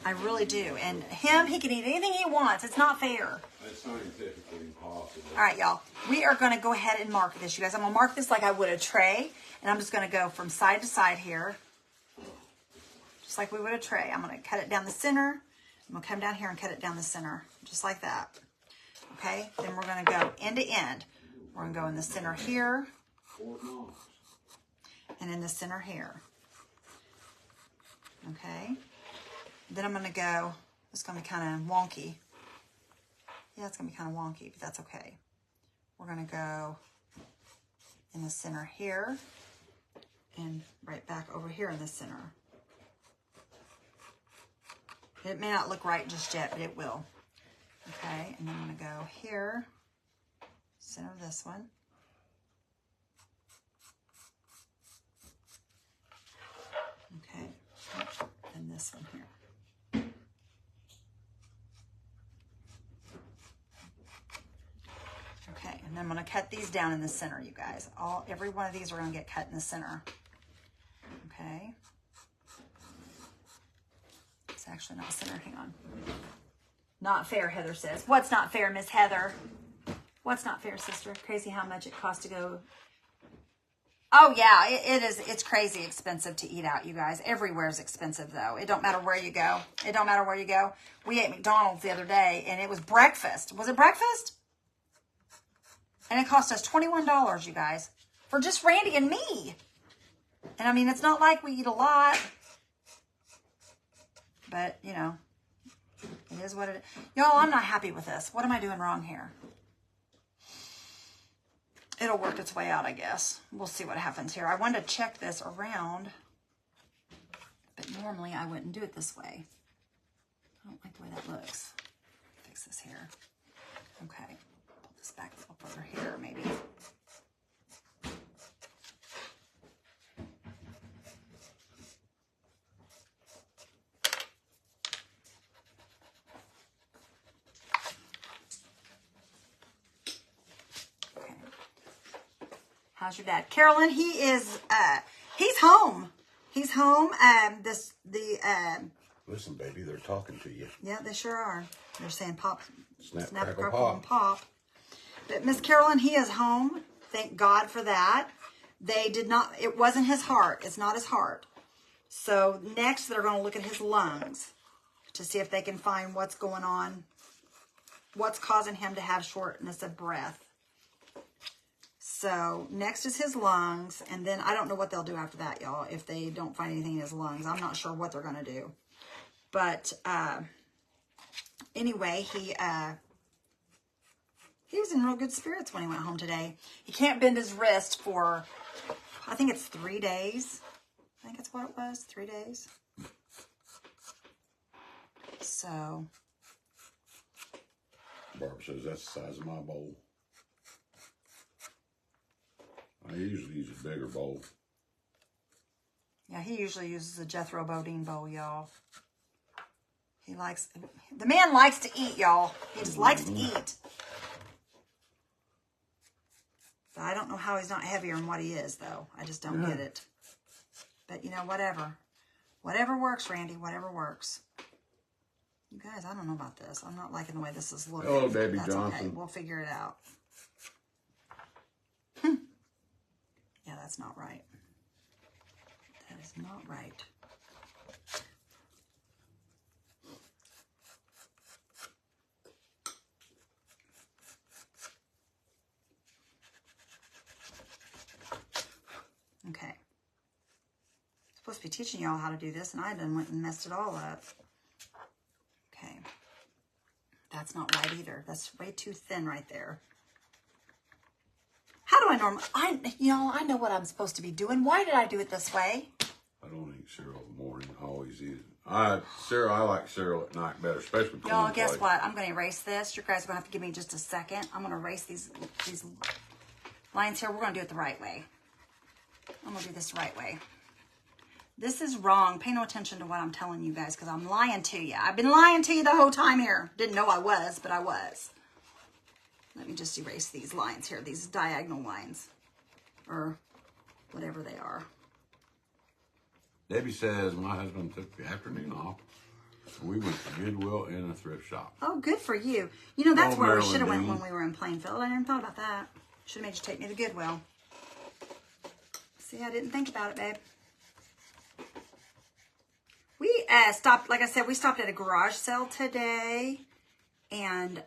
I really do. And him, he can eat anything he wants. It's not fair. That's scientifically impossible. All right, y'all. We are going to go ahead and mark this, you guys. I'm going to mark this like I would a tray. And I'm just going to go from side to side here. Just like we would a tray. I'm going to cut it down the center. I'm going to come down here and cut it down the center. Just like that. Okay? Then we're going to go end to end. We're going to go in the center here. And in the center here. Okay? Then I'm going to go, it's going to be kind of wonky. Yeah, it's going to be kind of wonky, but that's okay. We're going to go in the center here and right back over here in the center. It may not look right just yet, but it will. Okay, and then I'm going to go here, center this one. Okay, and this one here. Okay, and then I'm going to cut these down in the center, you guys. Every one of these are going to get cut in the center. Okay. It's actually not center. Hang on. Not fair, Heather says. What's not fair, Miss Heather? What's not fair, sister? Crazy how much it costs to go. Oh, yeah, it is. It's crazy expensive to eat out, you guys. Everywhere is expensive, though. It don't matter where you go. It don't matter where you go. We ate McDonald's the other day, and it was breakfast. Was it breakfast? And it cost us $21, you guys, for just Randy and me. And, I mean, it's not like we eat a lot. But, you know, it is what it is. Y'all, I'm not happy with this. What am I doing wrong here? It'll work its way out, I guess. We'll see what happens here. I wanted to check this around, but normally I wouldn't do it this way. I don't like the way that looks. Fix this here. Okay. Pull this back up over here, maybe. How's your dad? Carolyn, he is, he's home. He's home. Listen, baby, they're talking to you. Yeah, they sure are. They're saying pop, Snap, crackle, crackle, and pop. But Miss Carolyn, he is home. Thank God for that. They did not, it wasn't his heart. It's not his heart. So next they're going to look at his lungs to see if they can find what's going on, what's causing him to have shortness of breath. So next is his lungs, and then I don't know what they'll do after that, y'all, if they don't find anything in his lungs. I'm not sure what they're going to do. But anyway, he was in real good spirits when he went home today. He can't bend his wrist for, I think it's 3 days. I think it's what it was, 3 days. So. Barbara says that's the size of my bowl. I usually use a bigger bowl. Yeah, he usually uses a Jethro Bodine bowl, y'all. The man likes to eat, y'all. He just likes to eat. But I don't know how he's not heavier than what he is, though. I just don't get it. But, you know, whatever. Whatever works, Randy. Whatever works. You guys, I don't know about this. I'm not liking the way this is looking. Hello, baby That's Johnson. Okay. We'll figure it out. Yeah, that's not right. That is not right. Okay. Supposed to be teaching y'all how to do this, and I done went and messed it all up. Okay. That's not right either. That's way too thin right there. How do I normally, I know what I'm supposed to be doing. Why did I do it this way? I don't eat cereal in the morning. I always eat it. I like cereal at night better, especially with Y'all, guess what? I'm going to erase this. You guys are going to have to give me just a second. I'm going to erase these lines here. We're going to do it the right way. I'm going to do this the right way. This is wrong. Pay no attention to what I'm telling you guys because I'm lying to you. I've been lying to you the whole time here. Didn't know I was, but I was. Let me just erase these lines here, these diagonal lines, or whatever they are. Debbie says my husband took the afternoon off. We went to Goodwill and a thrift shop. Oh, good for you. You know, that's where we should have went Dean. when we were in Plainfield. I never thought about that. Should have made you take me to Goodwill. See, I didn't think about it, babe. We stopped, like I said, we stopped at a garage sale today and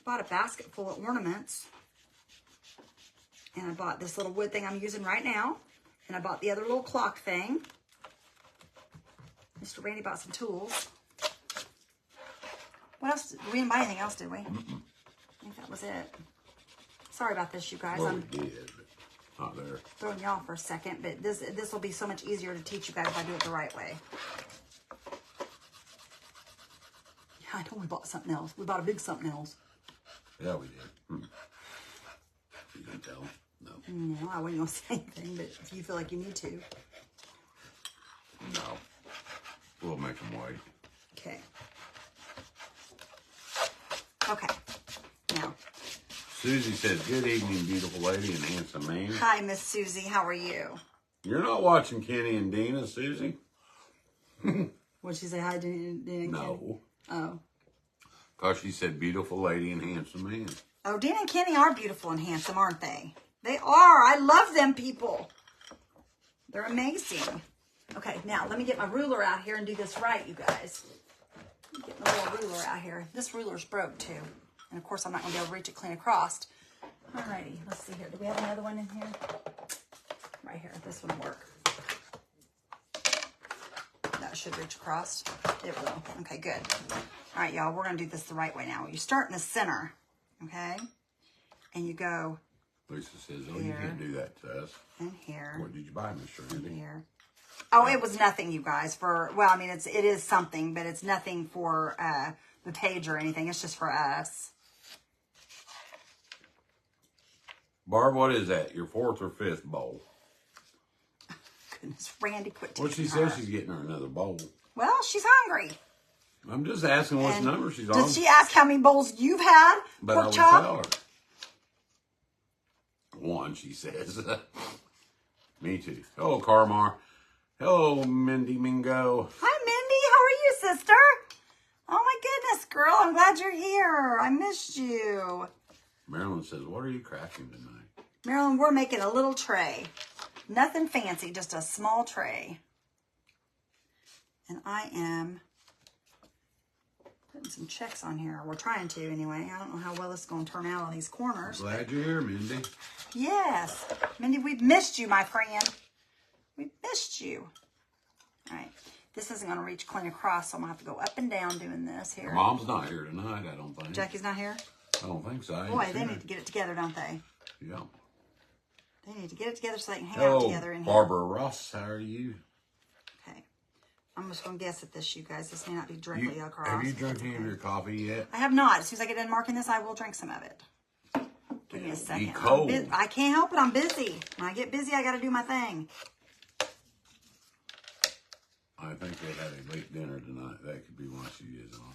bought a basket full of ornaments. And I bought this little wood thing I'm using right now. And I bought the other little clock thing. Mr. Randy bought some tools. What else? We didn't buy anything else, did we? I think that was it. Sorry about this, you guys. Well, we did. Not there. Throwing you off for a second, but this will be so much easier to teach you guys if I do it the right way. Yeah, I know we bought something else. We bought a big something else. Yeah, we did. You can tell. No. No, I wasn't going to say anything, but if you feel like you need to. No. We'll make them wait. Okay. Okay. Now. Susie says, good evening, beautiful lady and handsome man. Hi, Miss Susie. How are you? You're not watching Kenny and Dina, Susie? What'd she say? Hi, Dina? No. Oh. Because she said beautiful lady and handsome man. Oh, Dina and Kenny are beautiful and handsome, aren't they? They are. I love them people. They're amazing. Okay, now let me get my ruler out here and do this right, you guys. Get my little ruler out here. This ruler's broke too. And of course I'm not going to be able to reach it clean across. Alrighty, let's see here. Do we have another one in here? Right here. This one will work. That should reach across. It will. Okay, good. Alright, y'all, we're going to do this the right way now. You start in the center, okay? And you go Lisa says, oh, here, you can't do that to us. and here. What did you buy, Mr. Randy? Here. Oh, it was nothing, you guys. Well, I mean, it is something, but it's nothing for the page or anything. It's just for us. Barb, what is that? Your fourth or fifth bowl? Goodness, Randy, quit Well, she teaching says her. she's getting her another bowl. Well, she's hungry. I'm just asking what And number she's on. Did she ask how many bowls you've had? But I Pork would chop? tell her. One, she says. Me too. Hello, Carmar. Hello, Mindy Mingo. Hi, Mindy. How are you, sister? Oh, my goodness, girl. I'm glad you're here. I missed you. Marilyn says, what are you crafting tonight? Marilyn, we're making a little tray. Nothing fancy, just a small tray. And I am putting some checks on here. We're trying to anyway. I don't know how well it's going to turn out on these corners. Glad you're here, Mindy. Yes. Mindy, we've missed you, my friend. We've missed you. All right. This isn't going to reach clean across, so I'm going to have to go up and down doing this here. Mom's not here tonight, I don't think. Jackie's not here? I don't think so. Boy, they need to get it together, don't they? Yeah. They need to get it together so they can hang out together in here. Barbara Ross, how are you? Okay. I'm just going to guess at this, you guys. This may not be directly across. Have you drunk any of your coffee yet? I have not. As soon as I get done marking this, I will drink some of it. Give me a second. Be cold. I can't help it. I'm busy. When I get busy, I got to do my thing. I think they had a late dinner tonight. That could be why she is on.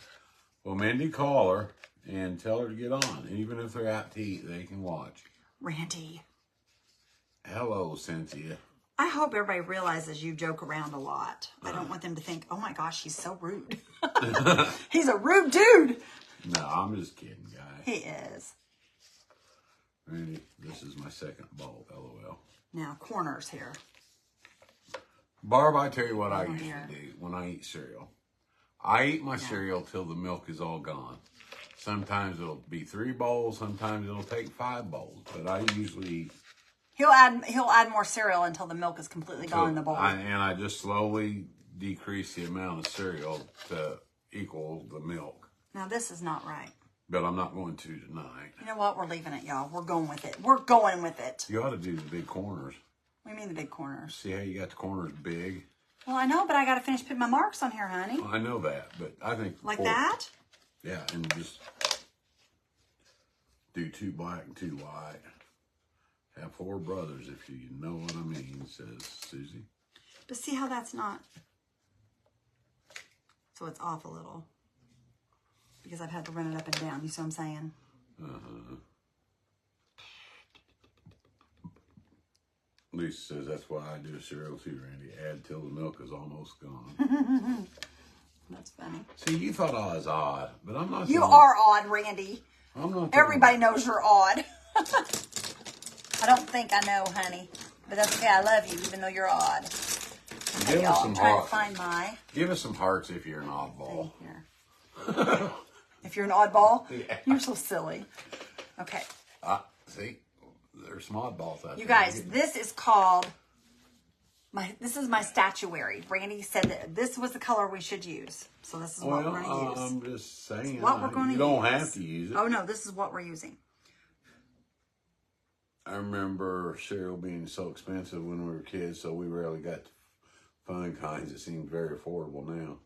Well, Mindy, call her and tell her to get on. Even if they're out to eat, they can watch. Randy. Hello, Cynthia. I hope everybody realizes you joke around a lot. I don't want them to think, oh my gosh, he's so rude. He's a rude dude. No, I'm just kidding, guys. He is. Randy, this is my second bowl, LOL. Now, corners here. Barb, I tell you what I usually here. do when I eat cereal. I eat my cereal till the milk is all gone. Sometimes it'll be 3 bowls. Sometimes it'll take 5 bowls. But I usually eat. He'll add more cereal until the milk is completely gone in the bowl. And I just slowly decrease the amount of cereal to equal the milk. Now, this is not right. But I'm not going to tonight. You know what? We're leaving it, y'all. We're going with it. We're going with it. You ought to do the big corners. What do you mean the big corners? See how you got the corners big? Well, I know, but I got to finish putting my marks on here, honey. Well, I know that, but I think... Like 4, that? Yeah, and just do 2 black and 2 white. Have 4 brothers, if you know what I mean, says Susie. But see how that's not... So it's off a little. Because I've had to run it up and down. You see what I'm saying? Uh-huh. Lisa says that's why I do a cereal too, Randy. Add till the milk is almost gone. That's funny. See, you thought I was odd, but I'm not. You are odd, Randy. I'm not. Everybody knows you're odd. I don't think I know, honey. But that's okay. I love you, even though you're odd. Okay, Give us y'all. some I'm trying to hearts. find my Give us some hearts if you're an oddball. thing here. If you're an oddball, Yeah. you're so silly. Okay. See, there's some oddballs out there. You guys, this is called this is my statuary. Randy said that this was the color we should use. So this is what we're going to use. I'm just saying. What we're going to use. You don't have to use it. Oh, no, this is what we're using. I remember cereal being so expensive when we were kids, so we rarely got fun kinds. It seems very affordable now.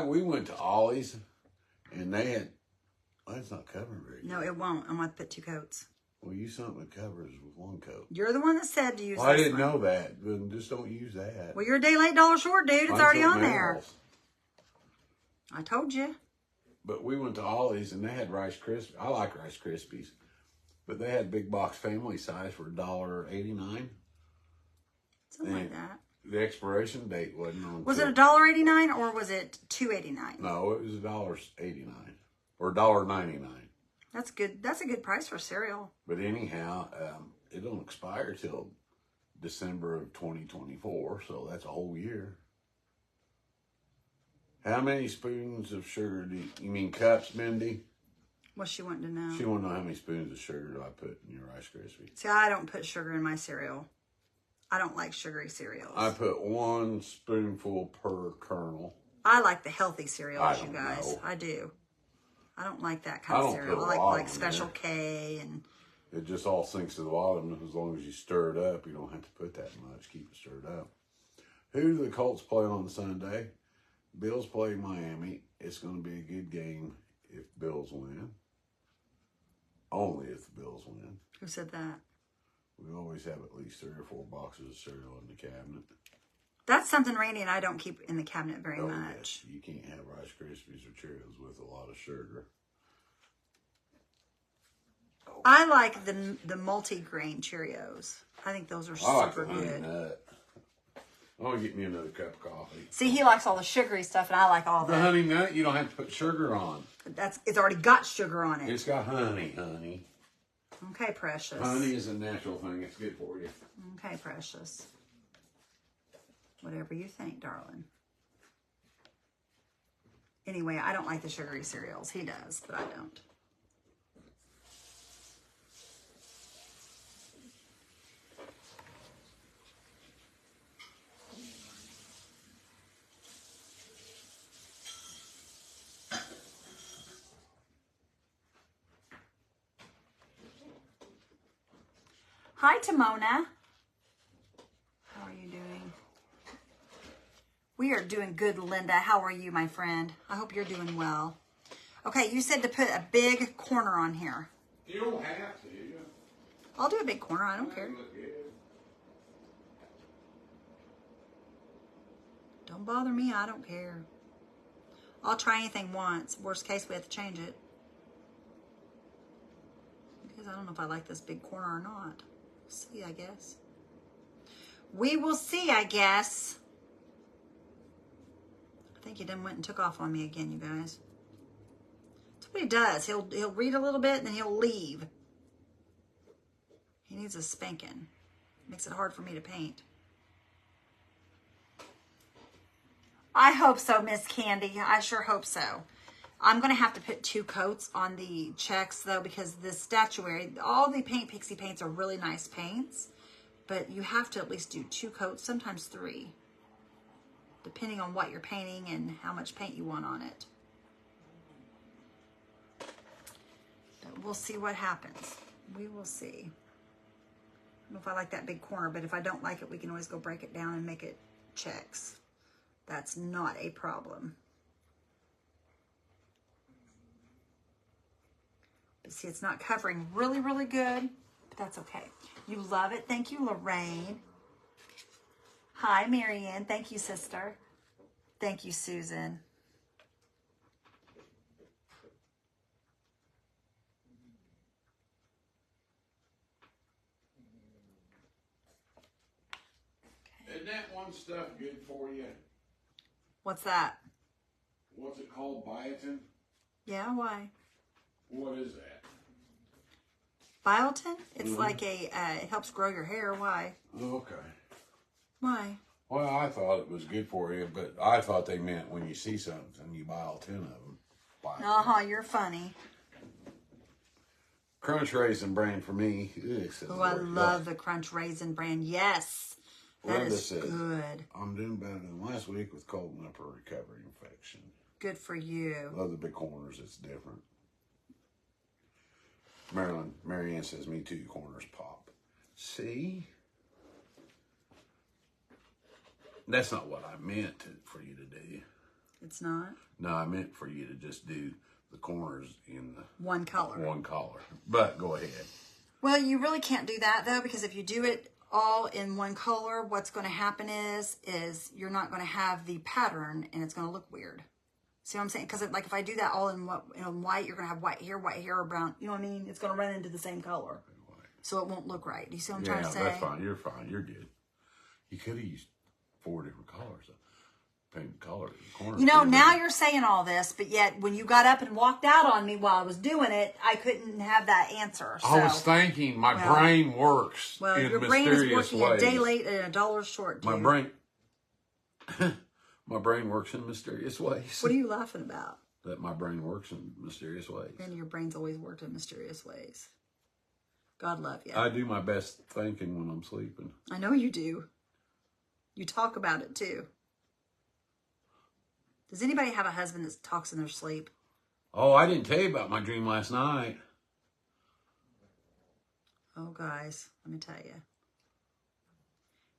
We went to Ollie's, and they had. Well, it's not covering very good. No, it won't. I'm going to put 2 coats. Well, use something that covers with 1 coat. You're the one that said to use Well, I this didn't one. know that. Then just don't use that. Well, you're a day late, dollar short, dude. It's Find already on something there. else. I told you. But we went to Ollie's, and they had Rice Krispies. I like Rice Krispies. But they had big box family size for $1.89. Something like that. The expiration date wasn't on. Was it $1.89 or was it $2.89? No, it was $1.89 or $1.99. That's good. That's a good price for cereal. But anyhow, it don't expire till December of 2024, so that's a whole year. How many spoons of sugar you mean cups, Mindy? What's she wanting to know? She want to know how many spoons of sugar do I put in your Rice Krispies. See, I don't put sugar in my cereal. I don't like sugary cereals. I put 1 spoonful per kernel. I like the healthy cereals, you don't guys. know. I do. I don't like that kind of cereal. I like Special K and... It just all sinks to the bottom. As long as you stir it up, you don't have to put that much. Keep it stirred up. Who do the Colts play on Sunday? Bills play Miami. It's going to be a good game if Bills win. Only if the Bills win. Who said that? We always have at least 3 or 4 boxes of cereal in the cabinet. That's something Randy and I don't keep in the cabinet very much. Yes. You can't have Rice Krispies or Cheerios with a lot of sugar. Oh. I like the multi-grain Cheerios. I think those are super good. Nut. I'm going to get me another cup of coffee. See, he likes all the sugary stuff, and I like all The that. honey nut, you don't have to put sugar on. It's already got sugar on it. It's got honey. Okay, precious. Honey is a natural thing. It's good for you. Okay, precious. Whatever you think, darling. Anyway, I don't like the sugary cereals. He does, but I don't. Hi, Timona. How are you doing? We are doing good, Linda. How are you, my friend? I hope you're doing well. Okay, you said to put a big corner on here. You don't have to. I'll do a big corner. I don't care. Don't bother me. I don't care. I'll try anything once. Worst case, we have to change it. Because I don't know if I like this big corner or not. See, I guess. We will see, I guess. I think he done went and took off on me again, you guys. That's what he does. He'll read a little bit and then he'll leave. He needs a spanking. Makes it hard for me to paint. I hope so, Miss Candy. I sure hope so. I'm going to have to put 2 coats on the checks, though, because the statuary, all the Paint Pixie paints are really nice paints, but you have to at least do 2 coats, sometimes 3, depending on what you're painting and how much paint you want on it. But we'll see what happens. We will see. I don't know if I like that big corner, but if I don't like it, we can always go break it down and make it checks. That's not a problem. But see, it's not covering really, really good, but that's okay. You love it. Thank you, Lorraine. Hi, Marianne. Thank you, sister. Thank you, Susan. Isn't that one stuff good for you? What's that? What's it called? Biotin? Yeah, why? What is that? Biotin? It's like it helps grow your hair. Why? Okay. Why? Well, I thought it was good for you, but I thought they meant when you see something, you buy all 10 of them. Uh-huh, you're funny. Crunch Raisin Bran for me. Oh, I love the Crunch Raisin Bran. Yes. That Linda is says, good. I'm doing better than last week with cold and upper recovery infection. Good for you. Love the big corners. It's different. Marianne says, me too, corners pop. See? That's not what I meant for you to do. It's not? No, I meant for you to just do the corners in the one color. One color. But go ahead. Well, you really can't do that though, because if you do it all in one color, what's going to happen is you're not going to have the pattern, and it's going to look weird. See what I'm saying? Because like if I do that all in white, you're going to have white hair, or brown. You know what I mean? It's going to run into the same color, so it won't look right. Do you see what I'm trying to say? Yeah, that's fine. You're fine. You're good. You could have used 4 different colors. Paint colors. You know, now you're saying all this, but yet when you got up and walked out on me while I was doing it, I couldn't have that answer. So, I was thinking my brain works in mysterious ways. Well, your brain is working a day late and $1 short, dude. My brain works in mysterious ways. What are you laughing about? That my brain works in mysterious ways. And your brain's always worked in mysterious ways. God love you. I do my best thinking when I'm sleeping. I know you do. You talk about it too. Does anybody have a husband that talks in their sleep? Oh, I didn't tell you about my dream last night. Oh, guys, let me tell you.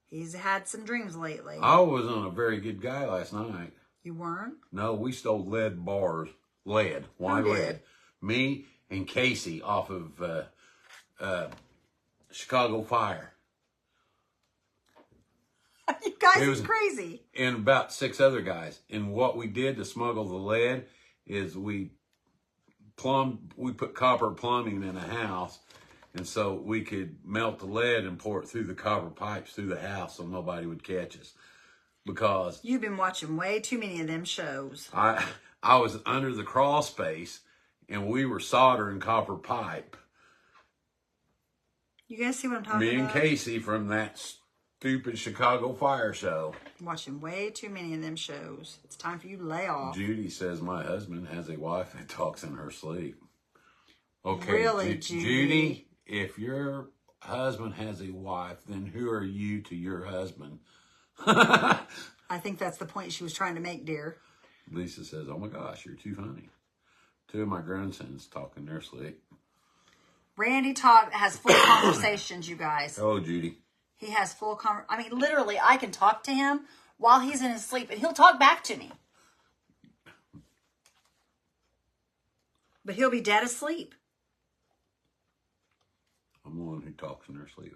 He's had some dreams lately. I wasn't a very good guy last night. You weren't? No, we stole lead bars. Lead. Why lead? Me and Casey off of Chicago Fire. You guys are crazy. And about 6 other guys. And what we did to smuggle the lead is we put copper plumbing in a house, and so we could melt the lead and pour it through the copper pipes through the house so nobody would catch us. Because you've been watching way too many of them shows. I was under the crawl space, and we were soldering copper pipe. You guys see what I'm talking about? Me and Casey from that stupid Chicago Fire show. Watching way too many of them shows. It's time for you to lay off. Judy says my husband has a wife that talks in her sleep. Okay, really, Judy, if your husband has a wife, then who are you to your husband? I think that's the point she was trying to make, dear. Lisa says, oh my gosh, you're too funny. 2 of my grandsons talk in their sleep. Randy has full conversations, you guys. Oh, Judy. He has full I mean, literally, I can talk to him while he's in his sleep, and he'll talk back to me. But he'll be dead asleep. I'm the one who talks in her sleep.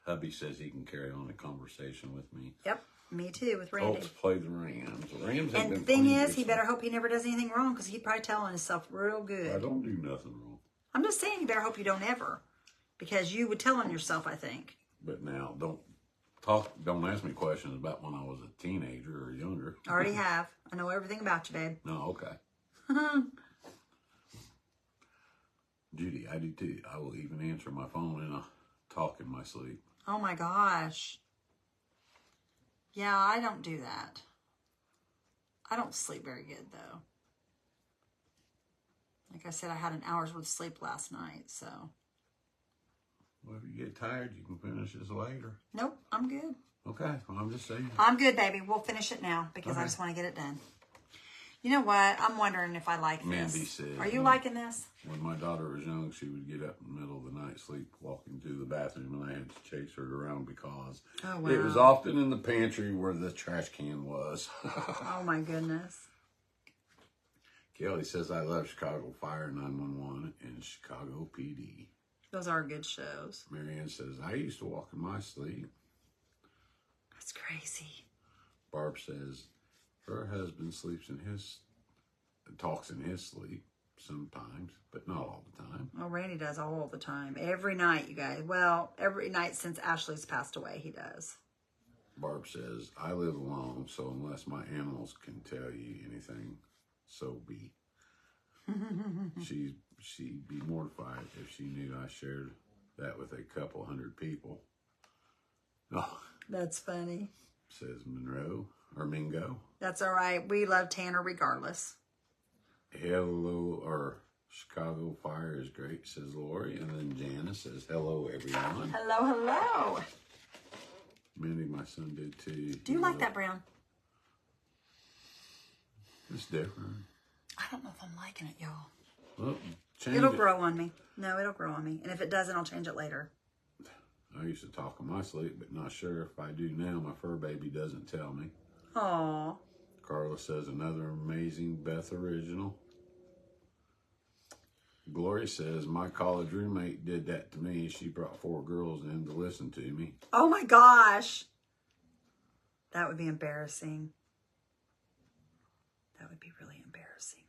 Hubby says he can carry on a conversation with me. Yep, me too, with Randy. Folks play the Rams. And the thing is, he better hope he never does anything wrong, because he'd probably tell on himself real good. I don't do nothing wrong. I'm just saying, you better hope you don't ever. Because you would tell on yourself, I think. But now, don't ask me questions about when I was a teenager or younger. I already have. I know everything about you, babe. No, okay. Judy, I do too. I will even answer my phone and I'll talk in my sleep. Oh my gosh. Yeah, I don't do that. I don't sleep very good though. Like I said, I had an hour's worth of sleep last night, so. Well, if you get tired, you can finish this later. Nope, I'm good. Okay, well, I'm just saying. I'm good, baby. We'll finish it now because I just want to get it done. You know what? I'm wondering if I like this. Mandy said, are you liking this? When my daughter was young, she would get up in the middle of the night, walking to the bathroom, and I had to chase her around because it was often in the pantry where the trash can was. Oh, my goodness. Kelly says, I love Chicago Fire 911 and Chicago PD. Those are good shows. Marianne says, I used to walk in my sleep. That's crazy. Barb says, her husband talks in his sleep sometimes, but not all the time. Oh, Randy does all the time. Every night, you guys. Well, every night since Ashley's passed away, he does. Barb says, I live alone, so unless my animals can tell you anything, so be. She'd be mortified if she knew I shared that with a couple hundred people. Oh, that's funny. Says Mingo. That's all right. We love Tanner regardless. Hello, or Chicago Fire is great, says Lori. And then Janice says, hello, everyone. Hello, hello. Mindy, my son, did too. Do you like that brown? It's different. I don't know if I'm liking it, y'all. Well, It'll grow on me. No, it'll grow on me. And if it doesn't, I'll change it later. I used to talk in my sleep, but not sure if I do now. My fur baby doesn't tell me. Aw. Carla says, another amazing Beth original. Gloria says, my college roommate did that to me. She brought 4 girls in to listen to me. Oh my gosh. That would be embarrassing. That would be really embarrassing.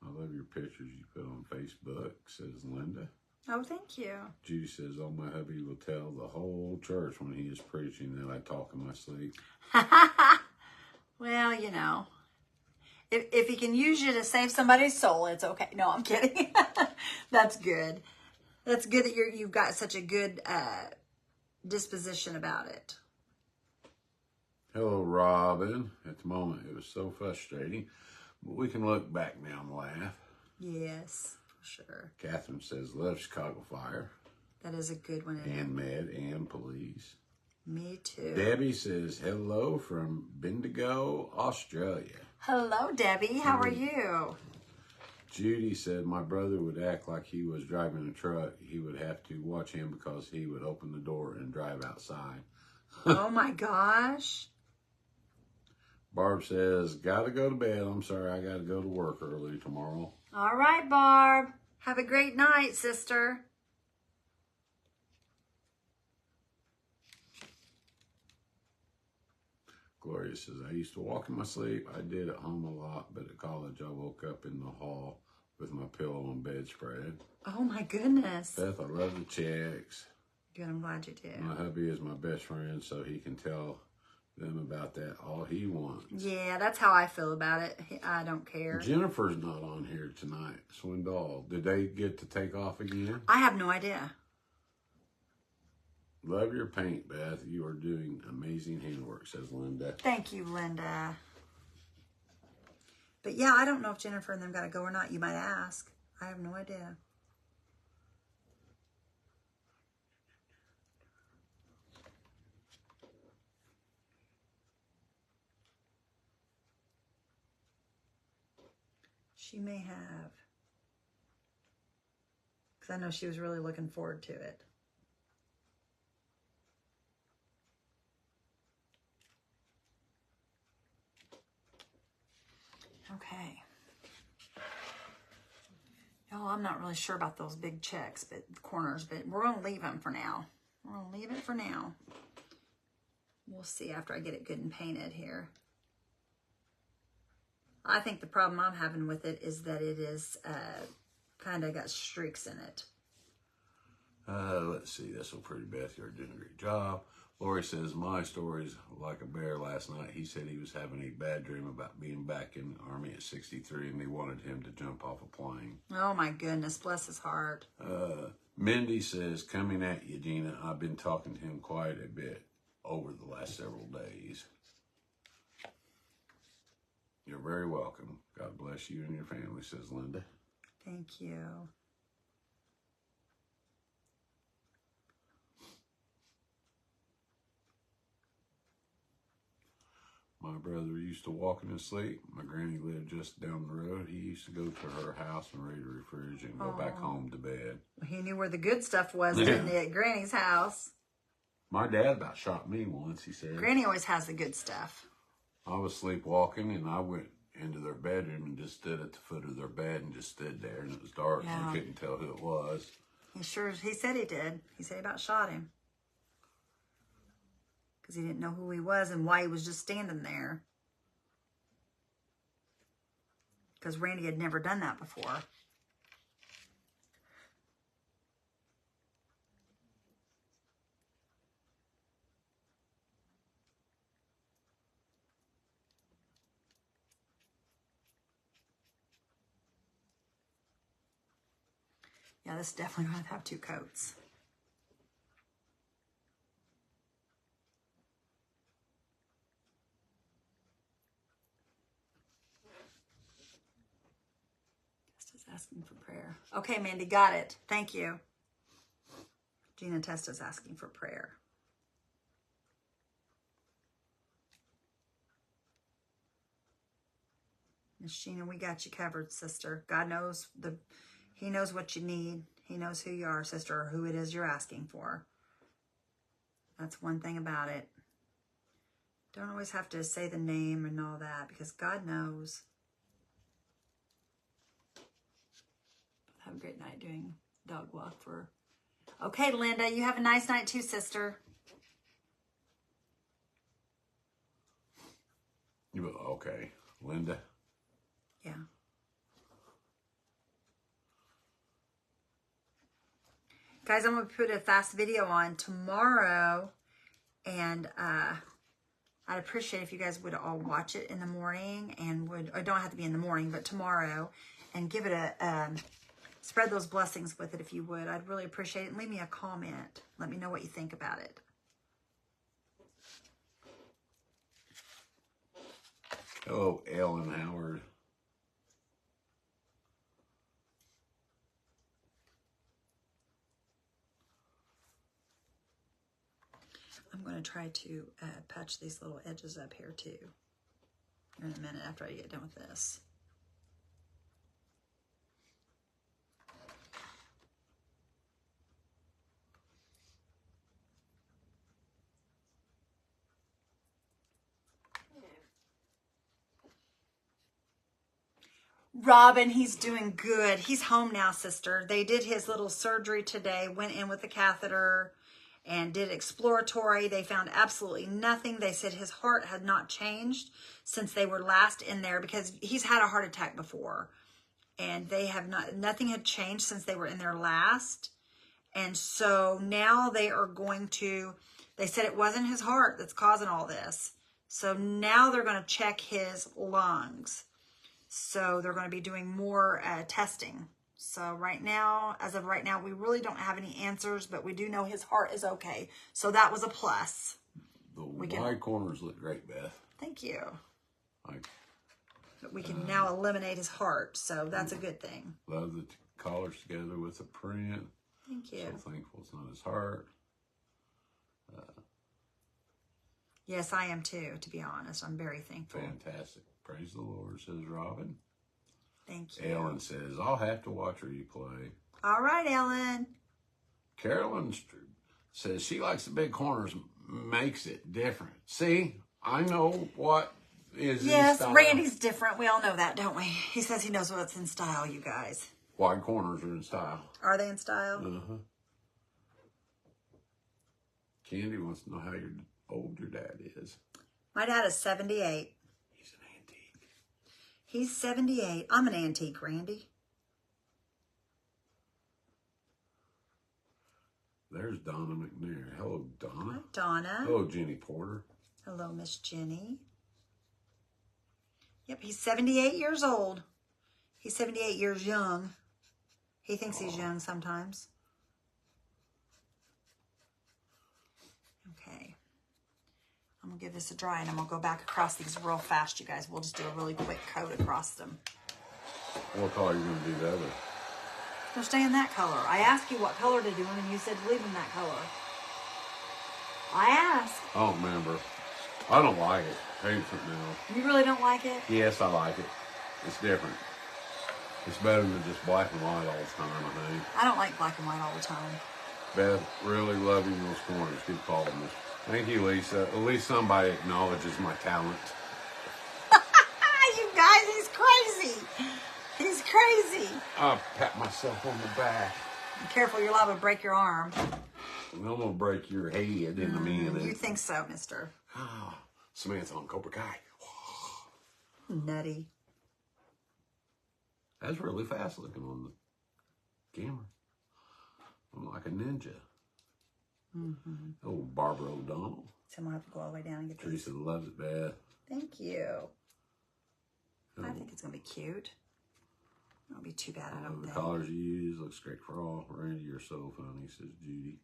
I love your pictures you put on Facebook, says Linda. Oh, thank you. Judy says, oh, my hubby will tell the whole church when he is preaching that I talk in my sleep. Well, you know, if he can use you to save somebody's soul, it's okay. No, I'm kidding. That's good. That's good that you've got such a good disposition about it. Hello, Robin. At the moment, it was so frustrating, but we can look back now and laugh. Yes, for sure. Catherine says, love Chicago Fire. That is a good one. And Med and Police. Me too. Debbie says, hello from Bendigo, Australia. Hello, Debbie. How are you? Judy said, my brother would act like he was driving a truck. He would have to watch him because he would open the door and drive outside. Oh my gosh. Barb says, gotta go to bed. I'm sorry, I gotta go to work early tomorrow. All right, Barb. Have a great night, sister. Gloria says, I used to walk in my sleep. I did at home a lot, but at college I woke up in the hall with my pillow and bedspread. Oh my goodness. Beth, I love the checks. Good, I'm glad you do. My hubby is my best friend, so he can tell them about that all he wants. Yeah, that's how I feel about it. I don't care. Jennifer's not on here tonight. Swindoll. Did they get to take off again? I have no idea. Love your paint, Beth. You are doing amazing handwork, says Linda. Thank you, Linda. But yeah, I don't know if Jennifer and them got to go or not. You might ask. I have no idea. She may have. Because I know she was really looking forward to it. Okay. Y'all, I'm not really sure about those big checks, but the corners, but we're going to leave them for now. We're going to leave it for now. We'll see after I get it good and painted here. I think the problem I'm having with it is that it is kind of got streaks in it. Let's see. That's so pretty, Beth. You're doing a great job. Lori says, my story's like a bear last night. He said he was having a bad dream about being back in the Army at 63, and they wanted him to jump off a plane. Oh, my goodness. Bless his heart. Mindy says, coming at you, Gina. I've been talking to him quite a bit over the last several days. You're very welcome. God bless you and your family, says Linda. Thank you. My brother used to walk in his sleep. My granny lived just down the road. He used to go to her house and raid her fridge and go back home to bed. He knew where the good stuff was, didn't he, at Granny's house? My dad about shot me once, he said. Granny always has the good stuff. I was sleepwalking, and I went into their bedroom and just stood at the foot of their bed and just stood there, and it was dark, so I couldn't tell who it was. He said he did. He said he about shot him. Because he didn't know who he was and why he was just standing there. Because Randy had never done that before. Yeah, this definitely going to have 2 coats. Testa's asking for prayer. Okay, Mandy, got it. Thank you. Gina, Testa's asking for prayer. Miss Sheena, we got you covered, sister. God knows He knows what you need. He knows who you are, sister, or who it is you're asking for. That's one thing about it. Don't always have to say the name and all that, because God knows. Have a great night doing dog walk for... Okay, Linda, you have a nice night too, sister. Okay, Linda. Yeah. Guys, I'm going to put a fast video on tomorrow, and I'd appreciate if you guys would all watch it in the morning, and it don't have to be in the morning, but tomorrow, and give it a, spread those blessings with it if you would. I'd really appreciate it. And leave me a comment. Let me know what you think about it. Hello, Ellen Howard. I'm going to try to patch these little edges up here too. Here in a minute after I get done with this. Robin, he's doing good. He's home now, sister. They did his little surgery today, went in with the catheter and did exploratory. They found absolutely nothing. They said his heart had not changed since they were last in there, because he's had a heart attack before. And they have nothing had changed since they were in there last. And so now they are going to, they said it wasn't his heart that's causing all this. So now they're going to check his lungs. So they're going to be doing more testing. So right now, as of right now, we really don't have any answers, but we do know his heart is okay. So that was a plus. The wide corners look great, Beth. Thank you. Like, But we can now eliminate his heart, so that's a good thing. Love the collars together with the print. Thank you. So thankful it's not his heart. Yes, I am too, to be honest. I'm very thankful. Fantastic. Praise the Lord, says Robin. Thank you. Ellen says, I'll have to watch her you play. All right, Ellen. Carolyn says she likes the big corners, makes it different. See, I know what is in style. Randy's different. We all know that, don't we? He says he knows what's in style, you guys. Wide corners are in style. Are they in style? Uh-huh. Candy wants to know how old your dad is. My dad is 78. He's an antique. He's 78. I'm an antique, Randy. There's Donna McNair. Hello, Donna. Hi, Donna. Hello, Jenny Porter. Hello, Miss Jenny. Yep, he's 78 years old. He's 78 years young. He thinks he's young sometimes. Okay. I'm going to give this a dry, and I'm going to go back across these real fast, you guys. We'll just do a really quick coat across them. What color are you going to do the other? They'll stay in that color. I asked you what color to do them, and you said leave them that color. I asked. I don't remember. I don't like it. Paint something else. You really don't like it? Yes, I like it. It's different. It's better than just black and white all the time, I think. I don't like black and white all the time. Beth, really loving those corners. Good call, Miss. Thank you, Lisa. At least somebody acknowledges my talent. You guys, he's crazy. He's crazy. I'll pat myself on the back. Be careful, you're liable to break your arm. And I'm going to break your head in a minute. You think so, mister. Ah, Samantha on Cobra Kai. Nutty. That's really fast looking on the camera. I'm like a ninja. Mm-hmm. Oh, Barbara O'Donnell. So I'm going to have to go all the way down and get these. Teresa loves it, Beth. Thank you. Oh. I think it's going to be cute. It won't be too bad, I don't The think. colors you use looks great for all. Randy, you're so funny, says Judy.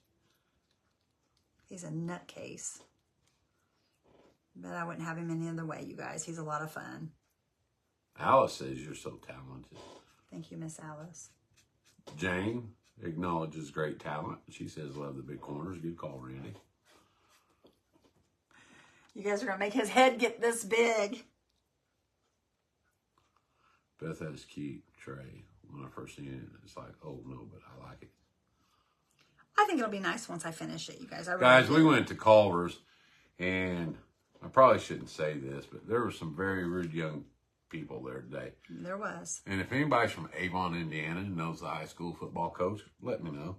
He's a nutcase. But I wouldn't have him any other way, you guys. He's a lot of fun. Alice says you're so talented. Thank you, Miss Alice. Jane acknowledges great talent. She says love the big corners. Good call, Randy. You guys are going to make his head get this big. Beth has a cute tray. When I first seen it, it's like, oh no, but I like it. I think it'll be nice once I finish it, you guys. I really Guys, do. we went to Culver's, and I probably shouldn't say this, but there were some very rude young people there today. There was. And if anybody's from Avon, Indiana, and knows the high school football coach, let me know.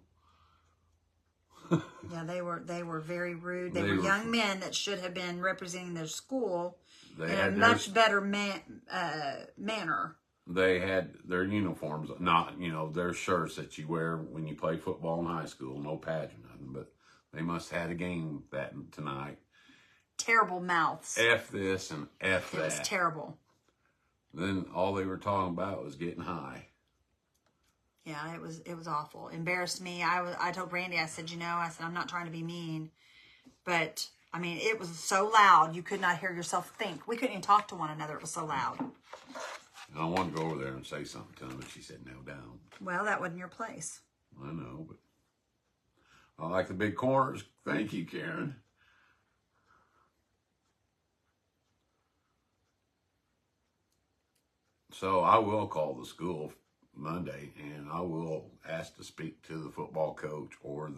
Yeah, they were very rude. They were young men that should have been representing their school in a much better manner. They had their uniforms, not, their shirts that you wear when you play football in high school. No pads or nothing, but they must have had a game tonight. Terrible mouths. F this and F that. It was terrible. Then all they were talking about was getting high. Yeah, it was awful. Embarrassed me. I told Brandy, I said, I'm not trying to be mean, but I mean, it was so loud you could not hear yourself think. We couldn't even talk to one another. It was so loud. And I wanted to go over there and say something to him, but she said, no, down. Well, that wasn't your place. I know, but I like the big corners. Thank you, Karen. So I will call the school Monday, and I will ask to speak to the football coach or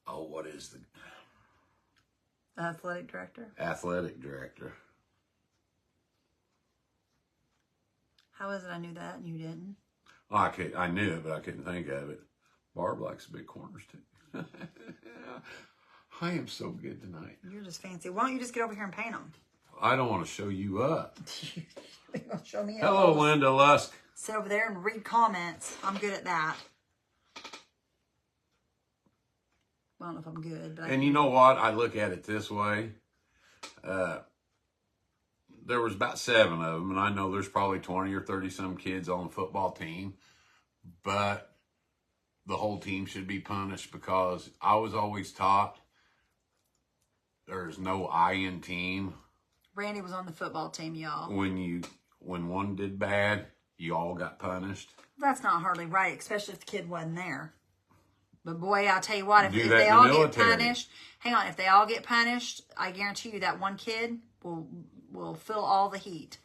what is the athletic director? Athletic director. How is it I knew that and you didn't? I knew it, but I couldn't think of it. Barb likes the big corners too. I am so good tonight. You're just fancy. Why don't you just get over here and paint them? I don't want to show you up. Show me. Hello, Linda Lusk. Sit over there and read comments. I'm good at that. I don't know if I'm good, but and you know what? I look at it this way. There was about 7 of them, and I know there's probably 20 or 30 some kids on the football team, but the whole team should be punished because I was always taught there's no I in team. Randy was on the football team, y'all. When one did bad, you all got punished. That's not hardly right, especially if the kid wasn't there. But boy, I'll tell you what, if they all get punished, if they all get punished, I guarantee you that one kid will feel all the heat.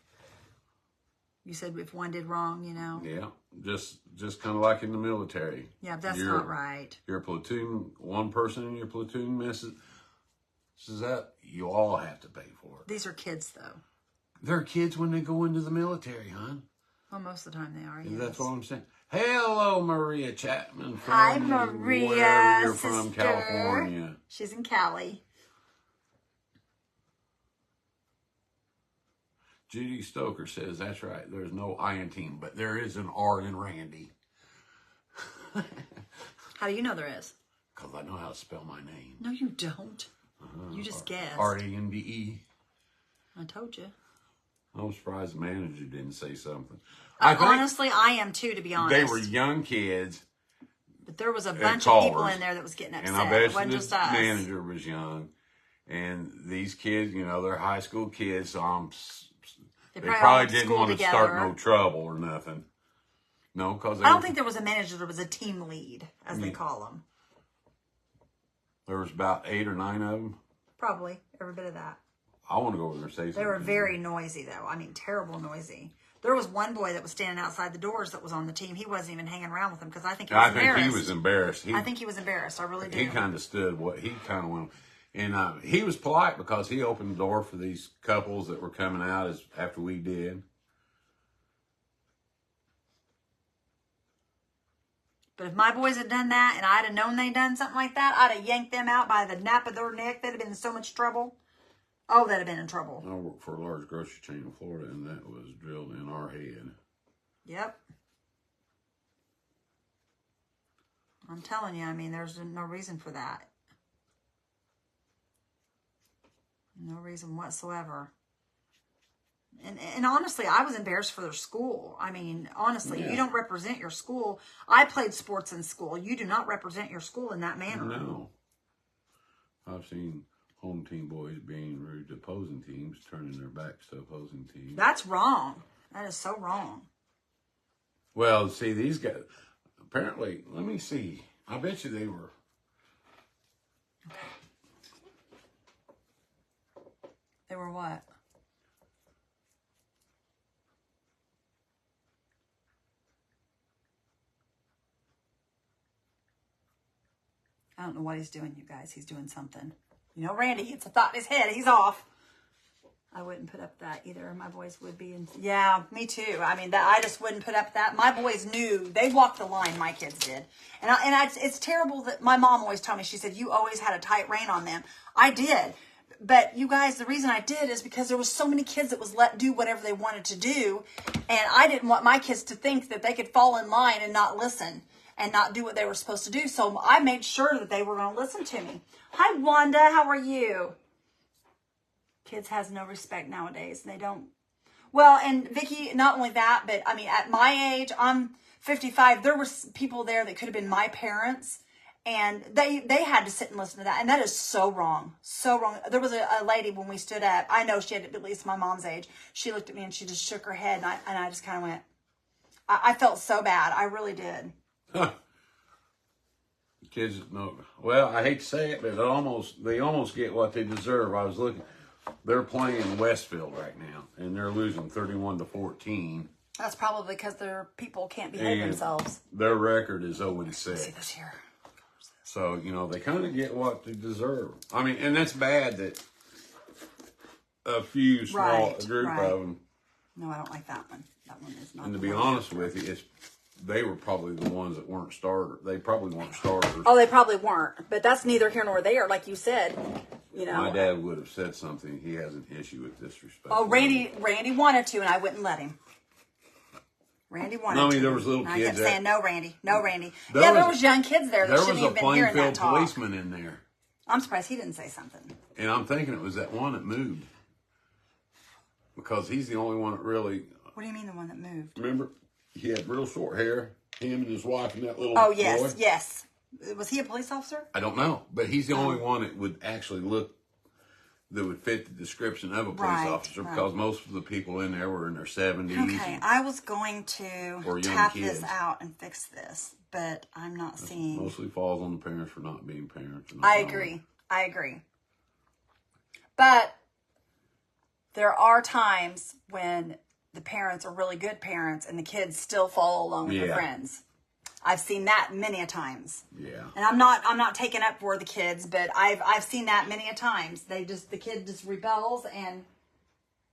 You said if one did wrong, Yeah, just kind of like in the military. Yeah, that's not right. Your platoon, one person in your platoon messes up, you all have to pay for it. These are kids, though. They're kids when they go into the military, hon. Well, most of the time they are, yes. That's what I'm saying. Hello, Maria Chapman. Hi, Maria, wherever you're sister. from, California. She's in Cali. Judy Stoker says, that's right, there's no I in team, but there is an R in Randy. How do you know there is? Because I know how to spell my name. No, you don't. You just guessed. R-A-N-D-E. I told you. I'm surprised the manager didn't say something. Honestly, I am too, to be honest. They were young kids. But there was a bunch of people in there that was getting upset. And I bet it wasn't the just us. manager was young. And these kids, they're high school kids, so they probably didn't want to start no trouble or nothing. No, because I don't think there was a manager. There was a team lead, as they call them. There was about 8 or 9 of them. Probably every bit of that. I want to go over there and say something. They were very noisy, though. I mean, terrible noisy. There was one boy that was standing outside the doors that was on the team. He wasn't even hanging around with them because I think he was embarrassed. I think he was embarrassed. I think he was embarrassed. I really do. He kind of stood he kind of went. And he was polite because he opened the door for these couples that were coming out after we did. But if my boys had done that and I'd have known they'd done something like that, I'd have yanked them out by the nape of their neck. They'd have been in so much trouble. Oh, they'd have been in trouble. I worked for a large grocery chain in Florida, and that was drilled in our head. Yep. I'm telling you, I mean, there's no reason for that. No reason whatsoever. And honestly, I was embarrassed for their school. I mean, honestly, you don't represent your school. I played sports in school. You do not represent your school in that manner. No. I've seen home team boys being rude to opposing teams, turning their backs to opposing teams. That's wrong. That is so wrong. Well, see, these guys, apparently, let me see. I bet you they were. They were what? I don't know what he's doing, you guys. He's doing something. You know, Randy, it's a thought in his head. He's off. I wouldn't put up that either. My boys would be. Yeah, me too. I mean, I just wouldn't put up that. My boys knew. They walked the line. My kids did. It's terrible that my mom always told me, she said, you always had a tight rein on them. I did. But you guys, the reason I did is because there was so many kids that was let do whatever they wanted to do. And I didn't want my kids to think that they could fall in line and not listen and not do what they were supposed to do. So I made sure that they were going to listen to me. Hi, Wanda. How are you? Kids has no respect nowadays. They don't. Well, and Vicky, not only that, but I mean, at my age, I'm 55. There were people there that could have been my parents, and they had to sit and listen to that. And that is so wrong. So wrong. There was a lady when we stood up. I know she had at least my mom's age. She looked at me and she just shook her head. And I just kind of went, I felt so bad. I really did. Huh. Kids, no. Well, I hate to say it, but they almost get what they deserve. I was looking. They're playing Westfield right now, and they're losing 31-14. That's probably because their people can't behave themselves. Their record is 0-6. See this here. So, you know, they kind of get what they deserve. I mean, and that's bad that a few small group of them. No, I don't like that one. That one is not. And to be honest with you, they were probably the ones that weren't starters. They probably weren't starters. Oh, they probably weren't. But that's neither here nor there, like you said. You know, my dad would have said something. He has an issue with disrespect. Oh, Randy wanted to, and I wouldn't let him. Randy wanted to. I mean, there was little kids. I kept saying, no, Randy. No, Randy. There was young kids there that shouldn't even been hearing that talk. There was a Plainfield policeman in there. I'm surprised he didn't say something. And I'm thinking it was that one that moved. Because he's the only one that really... What do you mean the one that moved? Remember, he had real short hair. Him and his wife and that little boy. Oh, yes, boy. yes. Was he a police officer? I don't know. But he's the only one that would actually look... that would fit the description of a police officer, because most of the people in there were in their 70s. Okay, I was going to tap this out and fix this, but I'm not seeing. Mostly falls on the parents for not being parents. I agree. I agree. But there are times when the parents are really good parents and the kids still follow along with their friends. I've seen that many a times. Yeah. And I'm not taking up for the kids, but I've seen that many a times. The kid just rebels and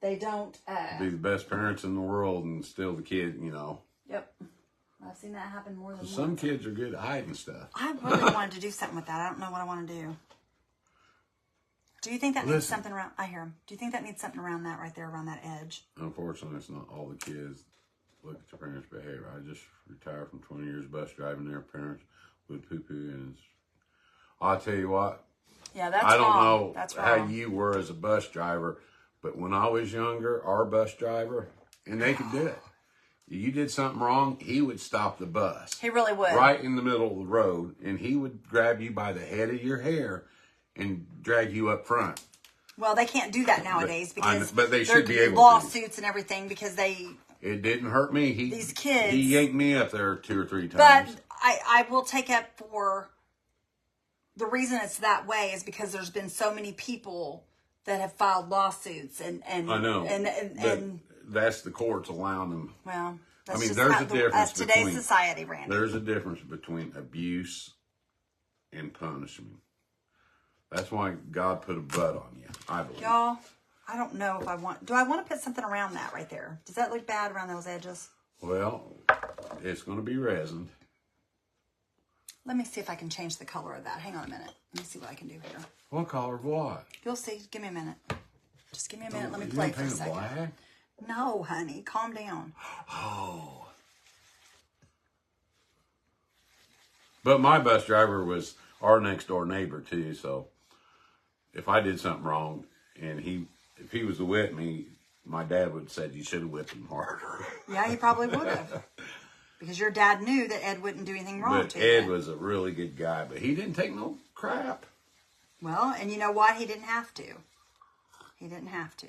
they don't be the best parents in the world and still the kid, you know. Yep. I've seen that happen more than once. Some kids are good at hiding stuff. I really wanted to do something with that. I don't know what I want to do. Do you think that needs something around? I hear him. Do you think that needs something around that right there, around that edge? Unfortunately, it's not all the kids look at their parents' behavior. I just retired from 20 years bus driving. Their parents would poo-poo, and I'll tell you what. Yeah, that's I don't wrong. know that's how wrong. you were as a bus driver, but when I was younger, our bus driver, and they could do it. You did something wrong, he would stop the bus. He really would. Right in the middle of the road, and he would grab you by the head of your hair and drag you up front. Well, they can't do that nowadays because but they should be able lawsuits and everything because they. It didn't hurt me. These kids. He yanked me up there 2 or 3 times. But I will take up for the reason it's that way is because there's been so many people that have filed lawsuits and I know and that's the courts allowing them. Well, that's there's a difference that's today's society, Randy. There's a difference between abuse and punishment. That's why God put a butt on you, I believe. Y'all, I don't know if I want... Do I want to put something around that right there? Does that look bad around those edges? Well, it's going to be resin. Let me see if I can change the color of that. Hang on a minute. Let me see what I can do here. What color of what? You'll see. Give me a minute. Just give me a minute. Let me play for a second. Black? No, honey. Calm down. Oh. But my bus driver was our next door neighbor too, so if I did something wrong and if he was to whip me, my dad would have said you should have whipped him harder. Yeah, he probably would have. Because your dad knew that Ed wouldn't do anything wrong to you. Ed was a really good guy, but he didn't take no crap. Well, and you know what? He didn't have to. He didn't have to.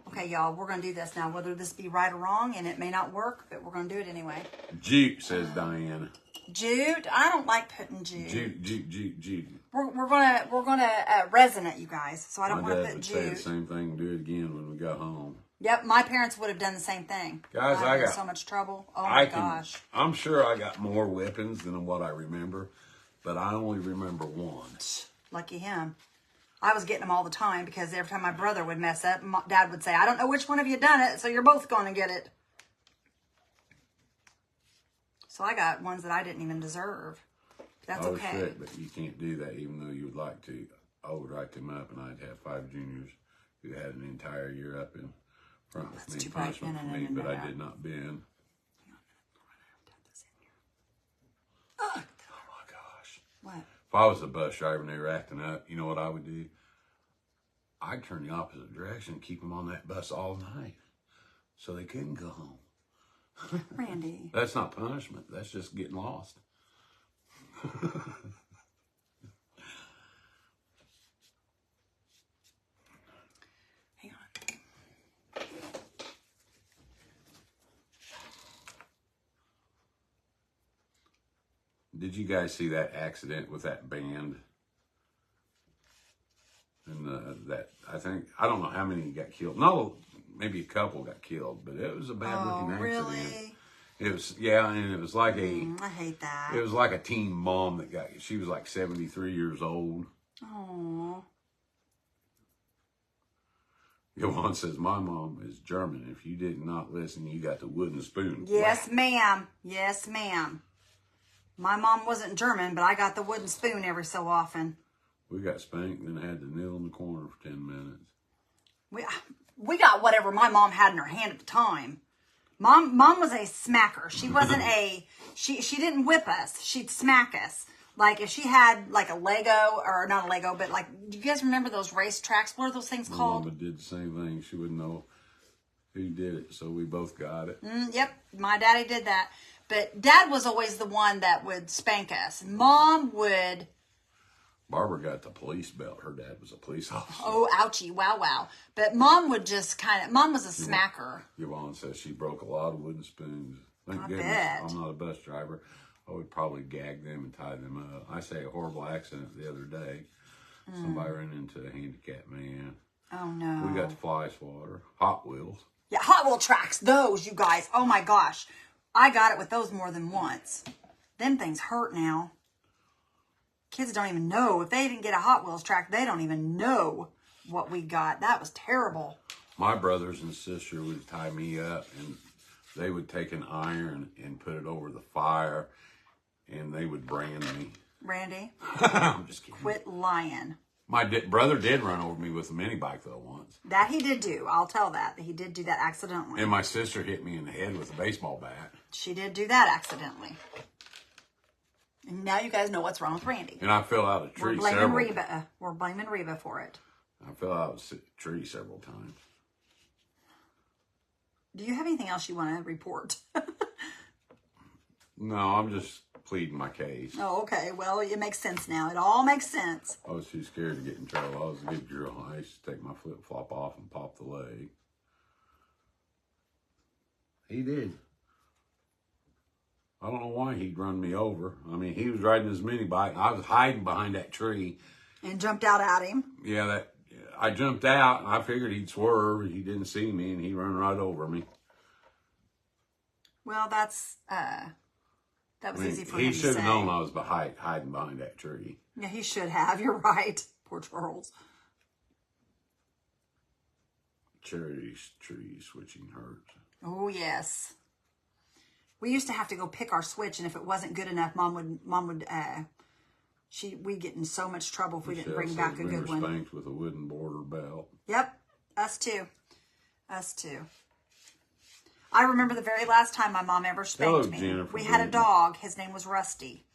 Okay, y'all, we're going to do this now. Whether this be right or wrong, and it may not work, but we're going to do it anyway. Jute, says Diana. Jute? I don't like putting jute. Jute. We're gonna resin it, you guys. So I don't want to put jute. My dad would say the same thing and do it again when we got home. Yep, my parents would have done the same thing. Guys, I got so much trouble. Oh my gosh. I'm sure I got more whippings than what I remember, but I only remember one. Lucky him. I was getting them all the time because every time my brother would mess up, Dad would say, I don't know which one of you done it, so you're both going to get it. So I got ones that I didn't even deserve. That's okay. Shit, but you can't do that even though you would like to. I would write them up and I'd have 5 juniors who had an entire year up in front of me, punishment for me, but I did not bend. Oh my gosh. What? If I was a bus driver and they were acting up, you know what I would do? I'd turn the opposite direction and keep them on that bus all night so they couldn't go home. Randy. That's not punishment. That's just getting lost. Hang on. Did you guys see that accident with that band? And I don't know how many got killed. No, maybe a couple got killed, but it was a bad looking accident. Really? It was, yeah, and it was like I hate that. It was like a teen mom that she was like 73 years old. Oh. Yvonne says, my mom is German. If you did not listen, you got the wooden spoon. Yes, ma'am. Yes, ma'am. My mom wasn't German, but I got the wooden spoon every so often. We got spanked and had to kneel in the corner for 10 minutes. We got whatever my mom had in her hand at the time. Mom was a smacker. She wasn't she didn't whip us. She'd smack us. Like if she had like a Lego, or not a Lego, but like, do you guys remember those race tracks? What are those things called? Mama did the same thing. She wouldn't know who did it, so we both got it. Yep, my daddy did that. But Dad was always the one that would spank us. Mom would... Barbara got the police belt. Her dad was a police officer. Oh, ouchie, wow. But Mom would just Mom was a smacker. Yvonne says she broke a lot of wooden spoons. Thank goodness bet. I'm not a bus driver. I would probably gag them and tie them up. I say a horrible accident the other day. Somebody ran into a handicapped man. Oh, no. We got the fly swatter. Hot Wheels. Yeah, Hot Wheel tracks. Those, you guys. Oh, my gosh. I got it with those more than once. Them things hurt now. Kids don't even know. If they didn't get a Hot Wheels track, they don't even know what we got. That was terrible. My brothers and sister would tie me up, and they would take an iron and put it over the fire, and they would brand me. Randy? I'm just kidding. Quit lying. My brother did run over me with a mini bike, though, once. That he did do. I'll tell that. He did do that accidentally. And my sister hit me in the head with a baseball bat. She did do that accidentally. And now you guys know what's wrong with Randy. And I fell out of a tree We're blaming Reba for it. I fell out of a tree several times. Do you have anything else you want to report? No, I'm just pleading my case. Oh, okay. Well, it makes sense now. It all makes sense. I was too scared to get in trouble. I was a good girl. I used to take my flip-flop off and pop the leg. He did. I don't know why he'd run me over. I mean, he was riding his mini bike. I was hiding behind that tree. And jumped out at him. Yeah, I jumped out, and I figured he'd swerve. He didn't see me, and he ran right over me. Well, that was easy for him to say. He should have known I was hiding behind that tree. Yeah, he should have. You're right. Poor Charles. Cherry tree switching hurts. Oh, yes. We used to have to go pick our switch, and if it wasn't good enough, we'd get in so much trouble if we didn't bring back a good one. Spanked with a wooden border belt. Yep, us too. Us too. I remember the very last time my mom ever spanked me. Jennifer, we had a dog. His name was Rusty,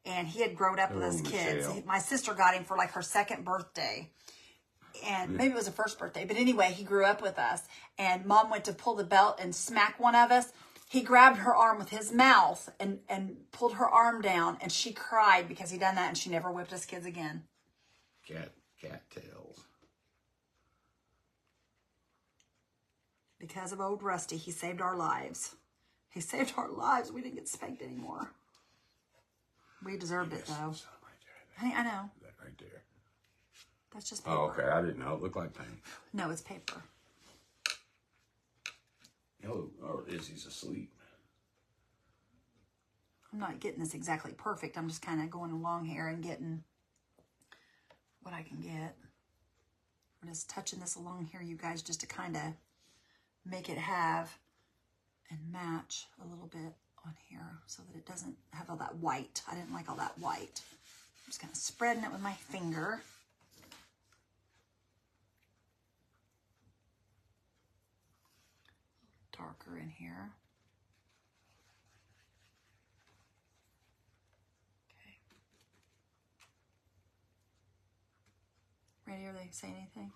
and he had grown up with us kids. My sister got him for like her second birthday. And maybe it was her first birthday. But anyway, he grew up with us. And Mom went to pull the belt and smack one of us. He grabbed her arm with his mouth and pulled her arm down. And she cried because he done that. And she never whipped us kids again. Cat tails. Because of old Rusty, he saved our lives. He saved our lives. We didn't get spanked anymore. We deserved it, though. Right there, I know. That right there. That's just paper. Oh, okay. I didn't know. It looked like paint. No, it's paper. Oh, Izzy's asleep. I'm not getting this exactly perfect. I'm just kind of going along here and getting what I can get. I'm just touching this along here, you guys, just to kind of make it have and match a little bit on here so that it doesn't have all that white. I didn't like all that white. I'm just kind of spreading it with my finger. Darker in here. Okay. Randy, are they saying anything?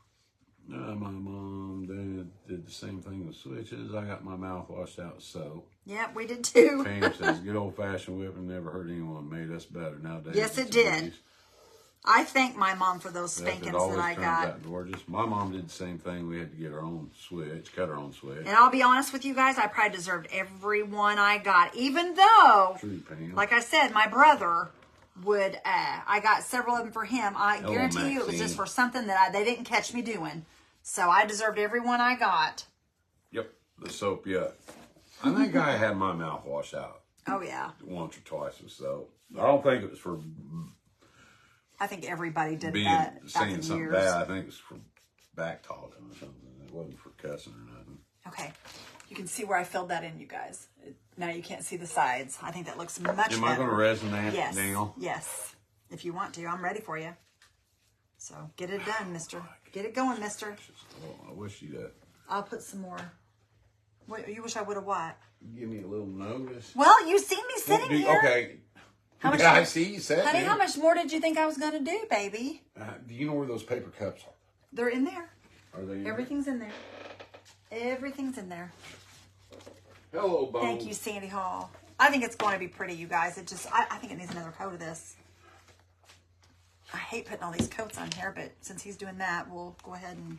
No, my mom did the same thing with switches. I got my mouth washed out with soap. Yep, we did too. Pam says, good old-fashioned whipping never hurt anyone. Made us better. Nowadays, Yes, it it's did. abuse. I thank my mom for those spankings It that always I turns got. out gorgeous. My mom did the same thing. We had to get our own switch, cut our own switch. And I'll be honest with you guys, I probably deserved every one I got, even though, True, Pam. like I said, my brother would, I got several of them for him. I Hello, guarantee you it was Maxine. just for something that they didn't catch me doing. So I deserved every one I got. Yep, the soap, yeah. I think I had my mouth washed out Oh, yeah. once or twice with soap. I don't think it was for I think everybody did being that back saying in something years. bad. I think it was for back talking or something. It wasn't for cussing or nothing. Okay. You can see where I filled that in, you guys. Now you can't see the sides. I think that looks much better. Am I going to resin that Yes. now? Yes. If you want to, I'm ready for you. So get it done, mister. Get it going, mister. Oh, I wish you'd I'll put some more. What, you wish I would have what? give me a little notice. Well, you see me sitting here. Okay. How much Yeah, I more- see you said Honey, it. how much more did you think I was going to do, baby? Do you know where those paper cups are? They're in there. Are they in Everything's in there. Everything's in there. there? Hello, Bones. Thank you, Sandy Hall. I think it's going to be pretty, you guys. It just, I think it needs another coat of this. I hate putting all these coats on here, but since he's doing that, we'll go ahead and,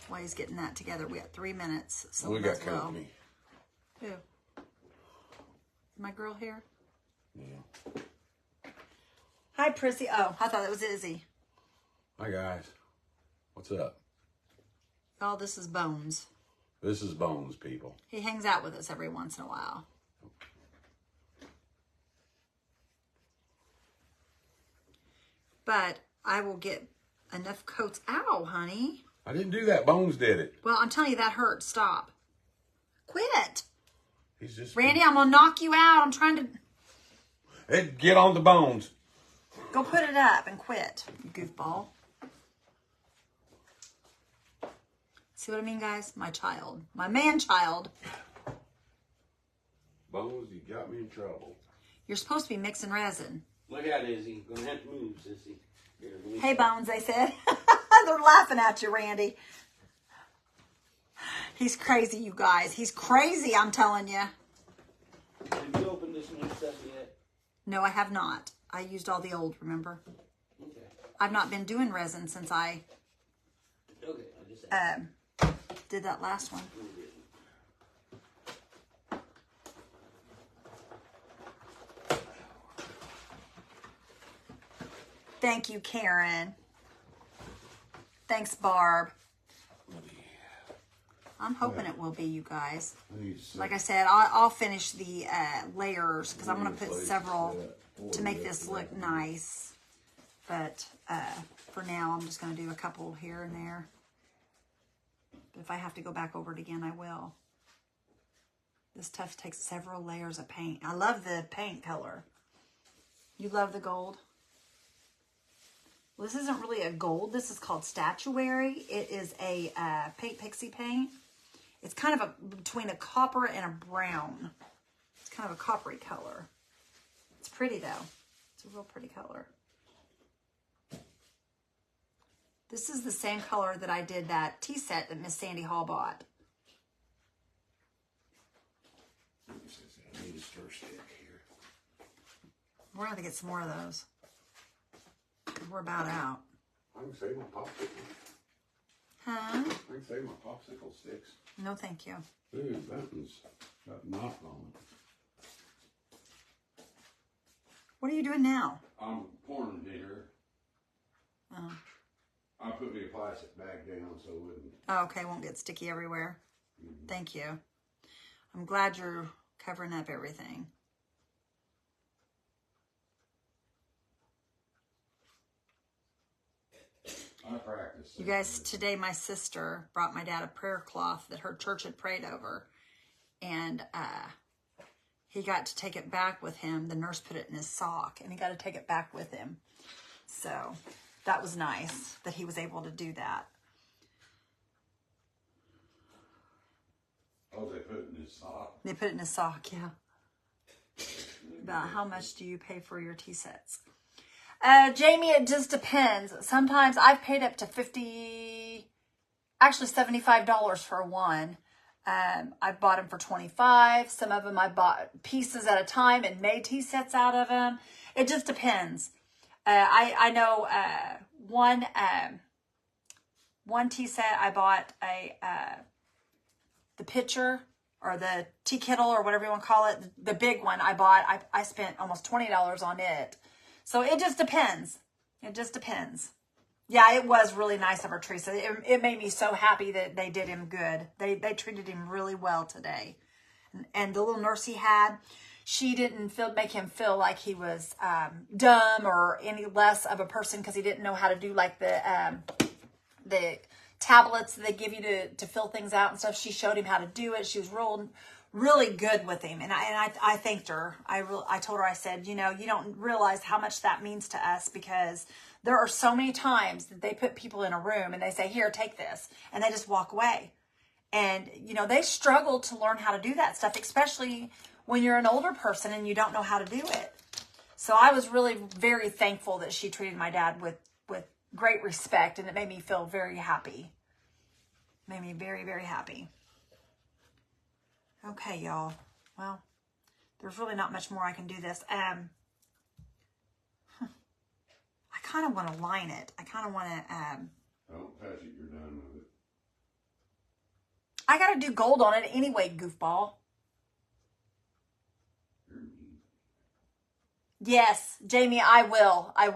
while he's getting that together, we got 3 minutes. So We got as well. company. Who? My girl here? Yeah. Hi, Prissy. Oh, I thought it was Izzy. Hi, guys. What's up? Oh, this is Bones. This is Bones, people. He hangs out with us every once in a while. But I will get enough coats. Ow, honey. I didn't do that. Bones did it. Well, I'm telling you, that hurt. Stop. Quit. He's just... Randy, I'm going to knock you out. I'm trying to... Hey, get on the Bones. Go put it up and quit, you goofball. See what I mean, guys? My child. My man-child. Bones, you got me in trouble. You're supposed to be mixing resin. Look out, Izzy. Gonna have to move, sissy. Here, let me- Hey, Bones, they said. They're laughing at you, Randy. He's crazy, you guys. He's crazy, I'm telling you. Have you opened this new stuff yet? No, I have not. I used all the old, remember? Okay. I've not been doing resin since I Okay, I just did that last one. Thank you, Karen. Thanks, Barb. I'm hoping it will be, you guys. Like I said, I'll finish the layers because I'm going to put several to make this look nice. But for now, I'm just going to do a couple here and there. But if I have to go back over it again, I will. This stuff takes several layers of paint. I love the paint color. You love the gold? Well, this isn't really a gold. This is called statuary. It is a paint pixie paint. It's kind of between a copper and a brown. It's kind of a coppery color. It's pretty though. It's a real pretty color. This is the same color that I did that tea set that Miss Sandy Hall bought. I need a stir stick here. We're going to get some more of those. We're about out. I can save my popsicle. Huh? I can save my popsicle sticks. No, thank you. Ooh, that one's got knot on it. What are you doing now? I'm pouring it here. Oh. I put me a plastic bag down so it wouldn't. Oh, okay, won't get sticky everywhere. Thank you. I'm glad you're covering up everything. I practice. You guys, today my sister brought my dad a prayer cloth that her church had prayed over. And he got to take it back with him. The nurse put it in his sock, and he got to take it back with him. So that was nice that he was able to do that. Oh, they put it in his sock? They put it in his sock, yeah. About how much do you pay for your tea sets? Jamie, it just depends. Sometimes I've paid up to $75 for one. I bought them for $25. Some of them I bought pieces at a time and made tea sets out of them. It just depends. I know one tea set I bought the pitcher or the tea kettle or whatever you want to call it. The big one I bought, I spent almost $20 on it. So it just depends. It just depends. Yeah, it was really nice of her, Teresa. It made me so happy that they did him good. They treated him really well today. And the little nurse he had, she didn't make him feel like he was dumb or any less of a person because he didn't know how to do like the tablets that they give you to fill things out and stuff. She showed him how to do it. She was really good with him. And I thanked her. I told her, I said, you know, you don't realize how much that means to us because there are so many times that they put people in a room and they say, here, take this. And they just walk away. And, you know, they struggle to learn how to do that stuff, especially when you're an older person and you don't know how to do it. So I was really very thankful that she treated my dad with great respect, and it made me feel very happy. Made me very, very happy. Okay, y'all. Well, there's really not much more I can do this. I kind of want to line it. I kind of want to... Don't touch it. You're done with it. I got to do gold on it anyway, goofball. Yes, Jamie, I will. I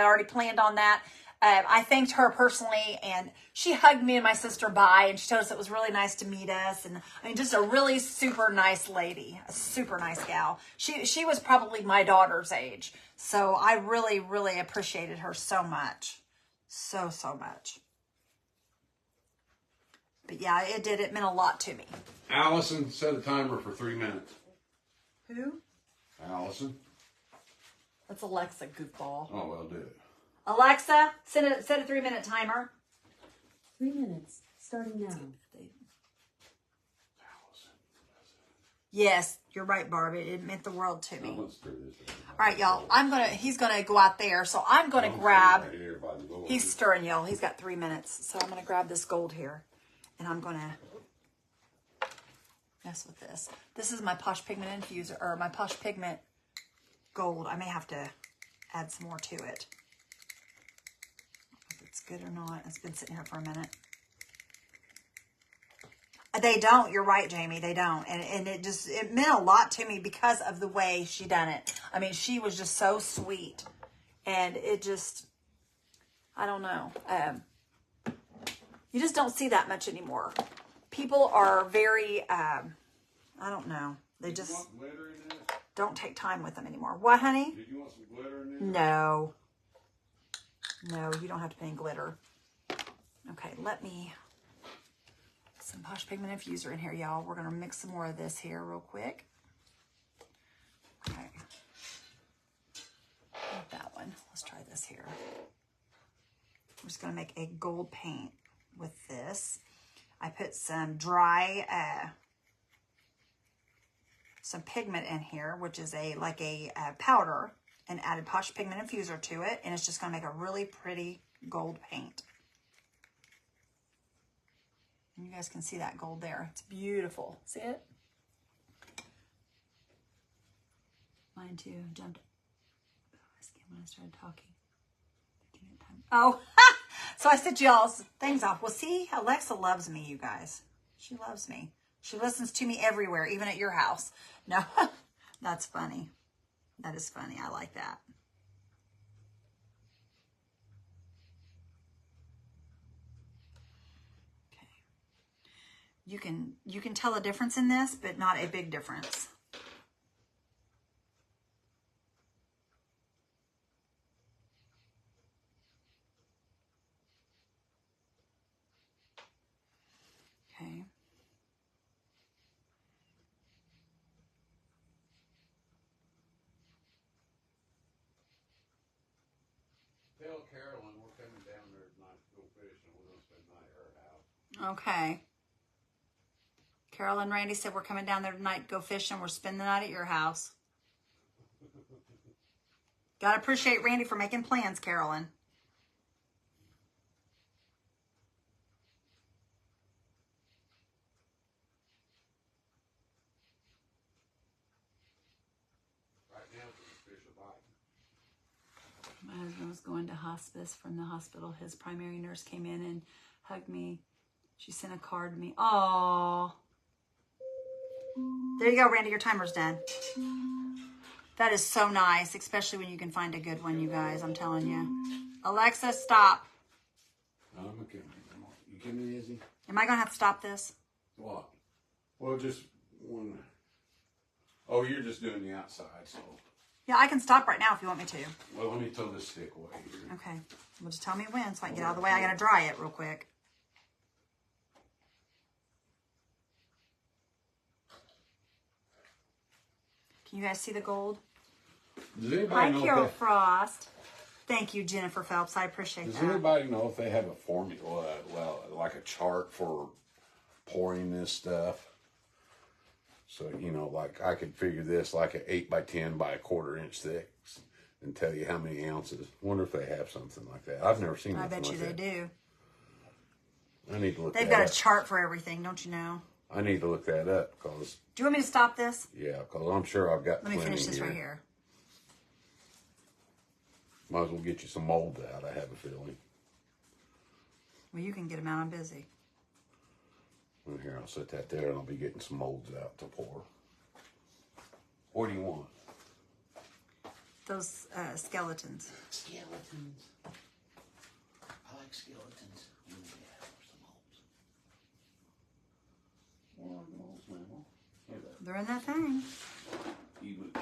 already planned on that. I thanked her personally, and she hugged me and my sister bye, and she told us it was really nice to meet us. And I mean, just a really super nice lady, a super nice gal. She was probably my daughter's age. So I really, really appreciated her so much. So much. But yeah, it did. It meant a lot to me. Allison, set a timer for 3 minutes. Who? Allison. That's Alexa, goofball. Oh, well, do it. Alexa, set a 3-minute timer. 3 minutes, starting now. Allison. Yes, you're right, Barb. It meant the world to me. Let's do this. All right, y'all. He's gonna go out there, so I'm gonna grab. Right here by the door. He's stirring, y'all. He's got 3 minutes, so I'm gonna grab this gold here, and I'm gonna mess with this. This is my Posh Pigment infuser, or my Posh Pigment gold. I may have to add some more to it. If it's good or not. It's been sitting here for a minute. They don't. You're right, Jamie. They don't. And it meant a lot to me because of the way she done it. I mean, she was just so sweet. And it just, I don't know. You just don't see that much anymore. People are very, I don't know. They just don't take time with them anymore. What, honey? Did you want some glitter in there? No. No, you don't have to put any glitter. Okay, let me... some Posh Pigment infuser in here, y'all. We're going to mix some more of this here real quick. Okay. Not that one. Let's try this here. I'm just going to make a gold paint with this. I put some dry, some pigment in here, which is like a powder, and added Posh Pigment infuser to it. And it's just going to make a really pretty gold paint. You guys can see that gold there. It's beautiful. See it? Mine too jumped when I started talking. Oh, so I said y'all's things off. Well, see, Alexa loves me, you guys. She loves me. She listens to me everywhere, even at your house. No, that's funny. That is funny. I like that. You can tell a difference in this, but not a big difference. Okay. Carol and Randy said we're coming down there tonight to go fishing. We're spending the night at your house. Gotta appreciate Randy for making plans, Carolyn. My husband was going to hospice from the hospital. His primary nurse came in and hugged me. She sent a card to me. Aww. There you go, Randy. Your timer's done. That is so nice, especially when you can find a good one, you guys. I'm telling you. Alexa, stop. I'm okay. You kidding me, Izzy? Am I going to have to stop this? What? Well, just one. Oh, you're just doing the outside, so. Yeah, I can stop right now if you want me to. Well, let me throw this stick away here. Okay. Well, just tell me when so I can get out of the way. I got to dry it real quick. Can you guys see the gold? Does anybody Hi, know Carol if they, Frost. Thank you, Jennifer Phelps. I appreciate Does that. anybody know if they have a formula, well, like a chart for pouring this stuff? So, you know, like I could figure this like an 8 by 10 by a 1/4 inch thick and tell you how many ounces. Wonder if they have something like that. I've never seen I anything bet you like they that. do. I need to look They've that got up. a chart for everything, don't you know? I need to look that up because, Do you want me to stop this? yeah, because I'm sure I've got Let me plenty finish this here. right here. Might as well get you some molds out, I have a feeling. Well, you can get them out. I'm busy. Well, here, I'll set that there and I'll be getting some molds out to pour. What do you want? Those skeletons. Skeletons. I like skeletons. Yeah, some molds. Yeah, molds, man. Here, They're in that thing. you move.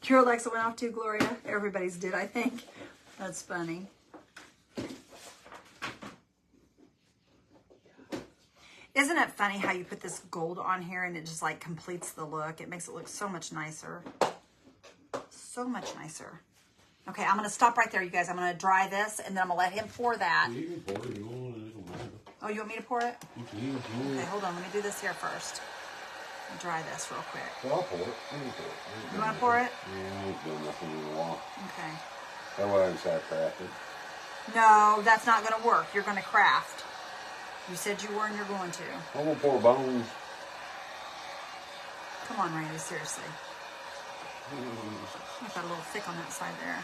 Your Alexa went off too, Gloria. Everybody's did, I think. That's funny. Isn't it funny how you put this gold on here and it just like completes the look? It makes it look so much nicer. So much nicer. Okay, I'm going to stop right there, you guys. I'm going to dry this and then I'm going to let him pour that. You can pour it if you want, it don't matter. Oh, you want me to pour it? You can if you want. Okay, hold on. Let me do this here first. I'll dry this real quick. Well, I'll pour it. Let me pour it. I ain't You done want to pour it? nothing. Yeah, I ain't done nothing in a while. Okay. That way I can start crafting. No, that's not going to work. You're going to craft. You said you were and you're going to. I'm gonna pour bones. Come on, Randy, seriously. I got a little thick on that side there.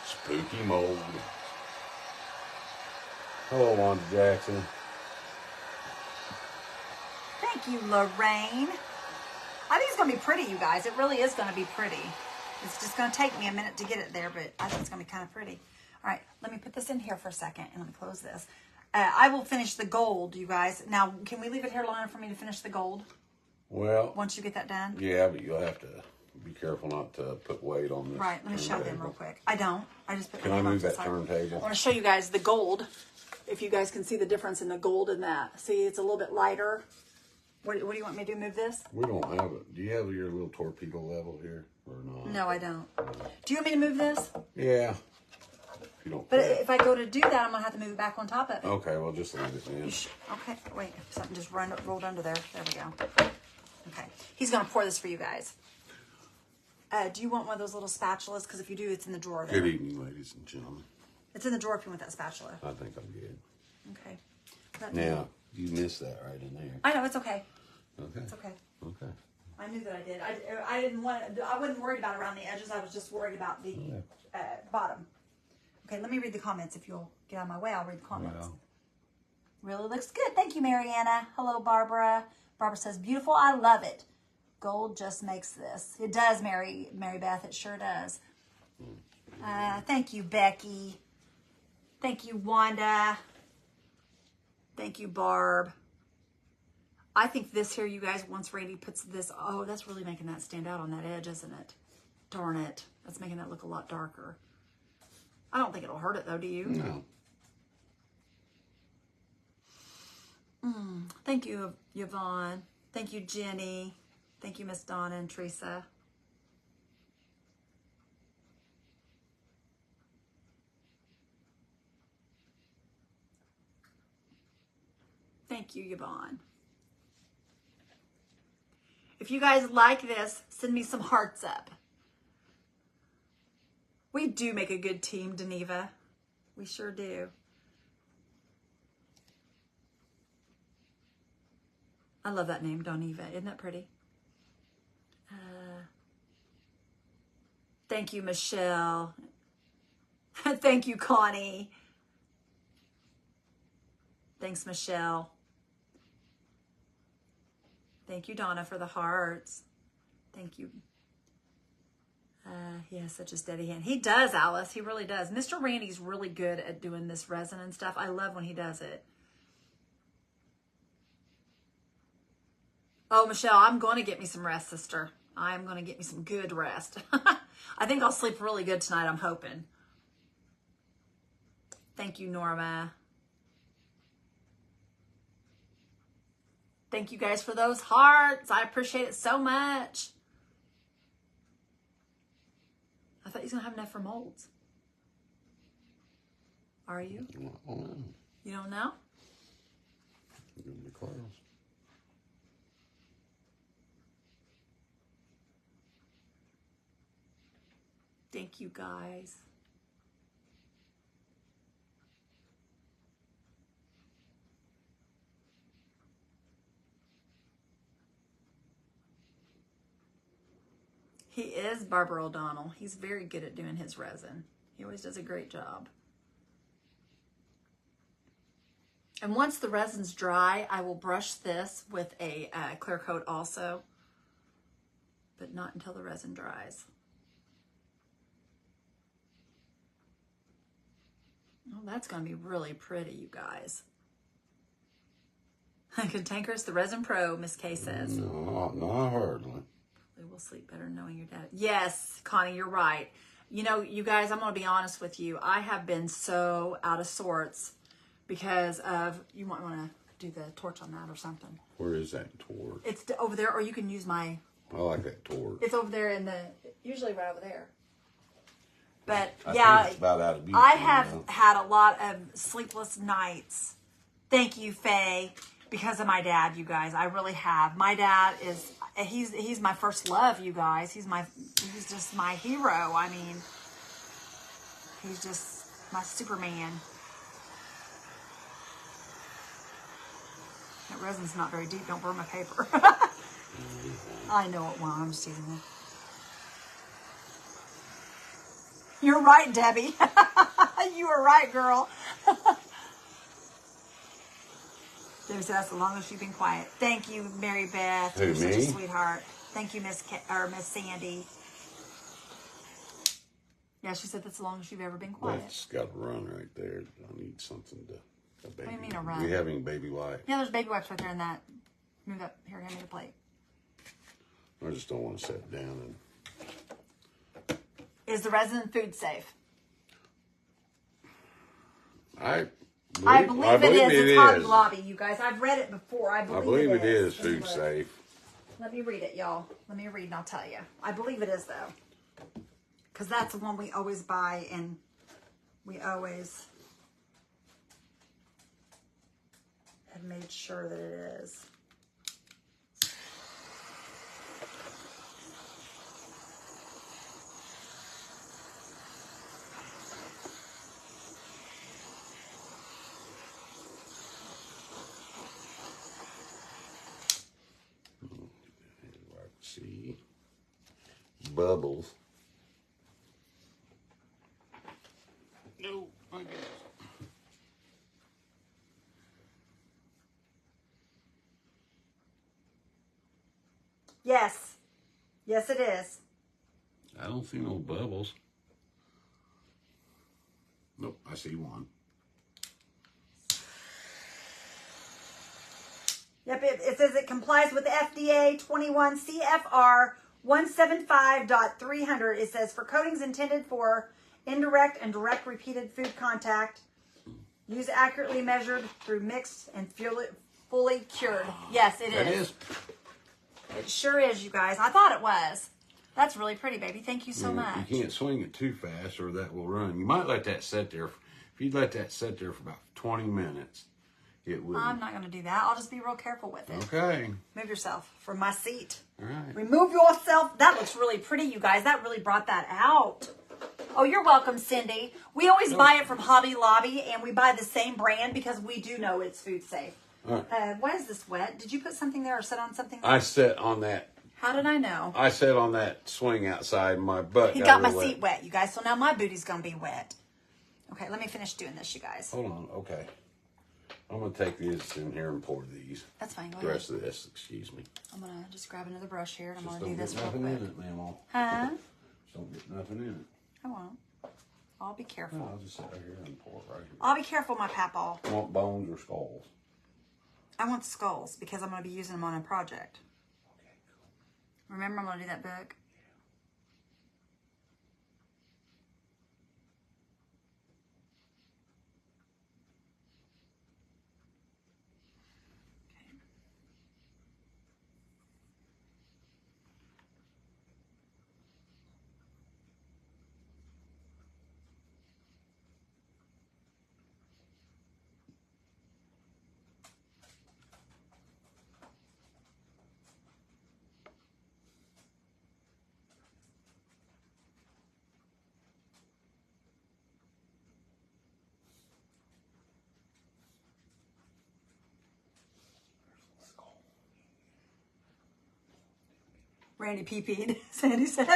Spooky mold. Hello, Wanda Jackson. Thank you, Lorraine. I think it's going to be pretty, you guys. It really is going to be pretty. It's just going to take me a minute to get it there, but I think it's going to be kind of pretty. All right, let me put this in here for a second, and let me close this. I will finish the gold, you guys. Now, can we leave it here long enough for me to finish the gold Well, once you get that done? yeah, but you'll have to be careful not to put weight on this. Right, let me show them turntable. real quick. I don't. I just put Can my I name on move the that side. turntable? I want to show you guys the gold. If you guys can see the difference in the gold and that. See, it's a little bit lighter. What do you want me to do? Move this? We don't have it. Do you have your little torpedo level here or not? No, I don't. Do you want me to move this? Yeah. If you don't But care. if I go to do that, I'm going to have to move it back on top of it. Okay, well, just leave it then. Okay, wait. Something just rolled under there. There we go. Okay. He's going to pour this for you guys. Do you want one of those little spatulas? Because if you do, it's in the drawer there. Good evening, ladies and gentlemen. It's in the drawer if you want that spatula. I think I'm good. Okay. That- Now, you missed that right in there. I know, it's okay. Okay. It's okay. Okay. I knew that I did. I didn't want. I wasn't worried about around the edges. I was just worried about the bottom. Okay, let me read the comments. If you'll get out of my way, I'll read the comments. Well, Really looks good. Thank you, Mariana. Hello, Barbara. Barbara says, beautiful. I love it. Gold just makes this. It does, Mary Beth. It sure does. Thank you, Becky. Thank you, Wanda. Thank you, Barb. I think this here, you guys, once Randy puts this, oh, that's really making that stand out on that edge, isn't it? Darn it. That's making that look a lot darker. I don't think it'll hurt it, though, do you? no. Thank you, Yvonne. Thank you, Jenny. Thank you, Miss Donna and Teresa. Thank you, Yvonne. If you guys like this, send me some hearts up. We do make a good team, Deneva. We sure do. I love that name, Doniva. Isn't that pretty? Thank you, Michelle. Thank you, Connie. Thanks, Michelle. Thank you, Donna, for the hearts. Thank you. He has such a steady hand. He does, Alice. He really does. Mr. Randy's really good at doing this resin and stuff. I love when he does it. Oh, Michelle, I'm going to get me some rest, sister. I'm going to get me some good rest. I think I'll sleep really good tonight, I'm hoping. Thank you, Norma. Thank you guys for those hearts. I appreciate it so much. I thought you was going to have enough for molds. Are you? I don't know. You don't know? Give me close. Thank you, guys. He is Barbara O'Donnell. He's very good at doing his resin. He always does a great job. And once the resin's dry, I will brush this with a clear coat also, but not until the resin dries. Oh, that's going to be really pretty, you guys. Cantankerous, the resin pro, Miss Kay says. No, not hardly. We will sleep better knowing your dad. Yes, Connie, you're right. You know, you guys, I'm going to be honest with you. I have been so out of sorts because of, you might want to do the torch on that or something. Where is that torch? It's over there, or you can use my... I like that torch. It's over there in the, usually right over there. But I yeah, think it's about out of I butane have now. had a lot of sleepless nights. Thank you, Faye, because of my dad, you guys. I really have. My dad is, he's my first love, you guys. He's just my hero. I mean, he's just my Superman. That resin's not very deep. Don't burn my paper. I know it won't. I'm just teasing you. You're right, Debbie. You were right, girl. Debbie said that's the longest you've been quiet. Thank you, Mary Beth. Who, You're such a me? sweetheart. Thank you, Miss Sandy. Yeah, she said that's the longest you've ever been quiet. That's got to run right there. I need something to... A baby. What do you mean a run? Do you have any baby wipes? Yeah, there's baby wipes right there in that. Move up. Here, hand me the plate. I just don't want to sit down and... Is the resin food safe? I believe it is. It's Hobby Lobby, you guys. I've read it before. I believe it is Let me food look. safe. Let me read it, y'all. Let me read and I'll tell you. I believe it is, though. Because that's the one we always buy and we always have made sure that it is. See, bubbles. No, I guess. Yes. Yes, it is. I don't see no bubbles. Nope, I see one. Yep, it says it complies with FDA 21 CFR 175.300. It says for coatings intended for indirect and direct repeated food contact, use accurately measured through mixed and fully cured. Yes, it That is. is. It sure is, you guys. I thought it was. That's really pretty, baby. Thank you so much. You can't swing it too fast or that will run. You might let that sit there. If you let that sit there for about 20 minutes, It would. I'm not going to do that. I'll just be real careful with it. Okay. Move yourself from my seat. All right. Remove yourself. That looks really pretty, you guys. That really brought that out. Oh, you're welcome, Cindy. We always buy it from Hobby Lobby, and we buy the same brand because we do know it's food safe. Why is this wet? Did you put something there or sit on something there? I sat on that. How did I know? I sat on that swing outside. My butt He got got my real seat wet, you guys. So now my booty's going to be wet. Okay, let me finish doing this, you guys. Hold on. Okay. I'm going to take this in here and pour these. That's fine. Go The ahead. rest of this, excuse me. I'm going to just grab another brush here, and I'm Just going to don't do get this real nothing quick. in it, Mama. Huh? Just don't get nothing in it. I won't. I'll be careful. No, I'll just sit right here and pour it right here. I'll be careful, my papal. You want bones or skulls? I want the skulls because I'm going to be using them on a project. Okay, cool. Remember, I'm going to do that book. Randy pee-peed, Sandy said.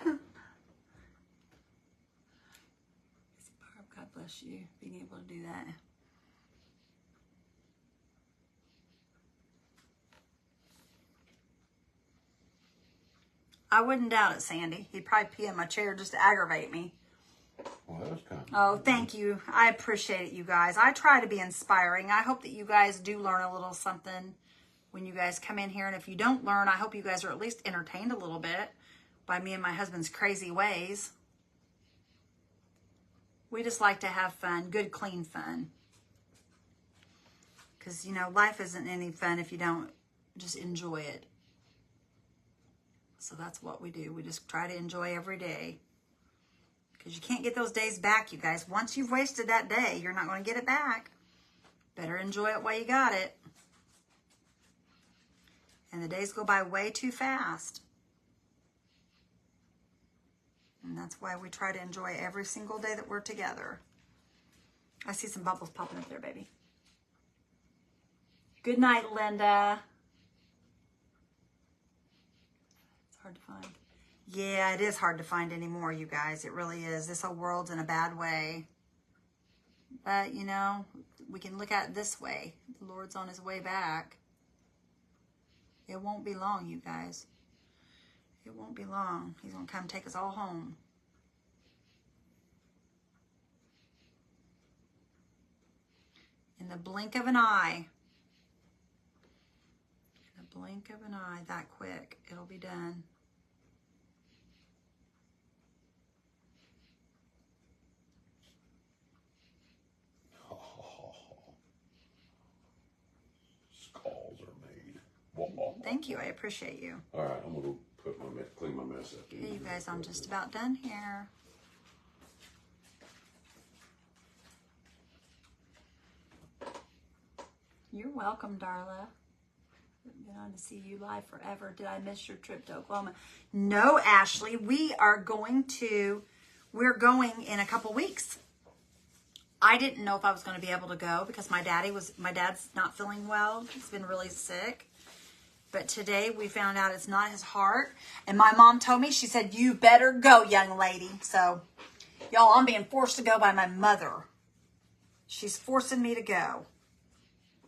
God bless you, being able to do that. I wouldn't doubt it, Sandy. He'd probably pee in my chair just to aggravate me. Well, that was kind of... Oh, thank you. I appreciate it, you guys. I try to be inspiring. I hope that you guys do learn a little something when you guys come in here. And if you don't learn, I hope you guys are at least entertained a little bit by me and my husband's crazy ways. We just like to have fun, good, clean fun. Because, you know, life isn't any fun if you don't just enjoy it. So that's what we do. We just try to enjoy every day. Because you can't get those days back, you guys. Once you've wasted that day, you're not going to get it back. Better enjoy it while you got it. And the days go by way too fast. And that's why we try to enjoy every single day that we're together. I see some bubbles popping up there, baby. Good night, Linda. It's hard to find. Yeah, it is hard to find anymore, you guys. It really is. This whole world's in a bad way. But, you know, we can look at it this way. The Lord's on his way back. It won't be long, you guys. It won't be long. He's going to come take us all home. In the blink of an eye. In the blink of an eye, that quick, it'll be done. Skulls are made. Whoa. Thank you. I appreciate you. All right, I'm going to clean my mess up. Okay, you guys, I'm just about done here. You're welcome, Darla. Been on to see you live forever. Did I miss your trip to Oklahoma? No, Ashley. We're going in a couple weeks. I didn't know if I was going to be able to go because my dad's not feeling well. He's been really sick. But today we found out it's not his heart. And my mom told me, she said, you better go, young lady. So, y'all, I'm being forced to go by my mother. She's forcing me to go.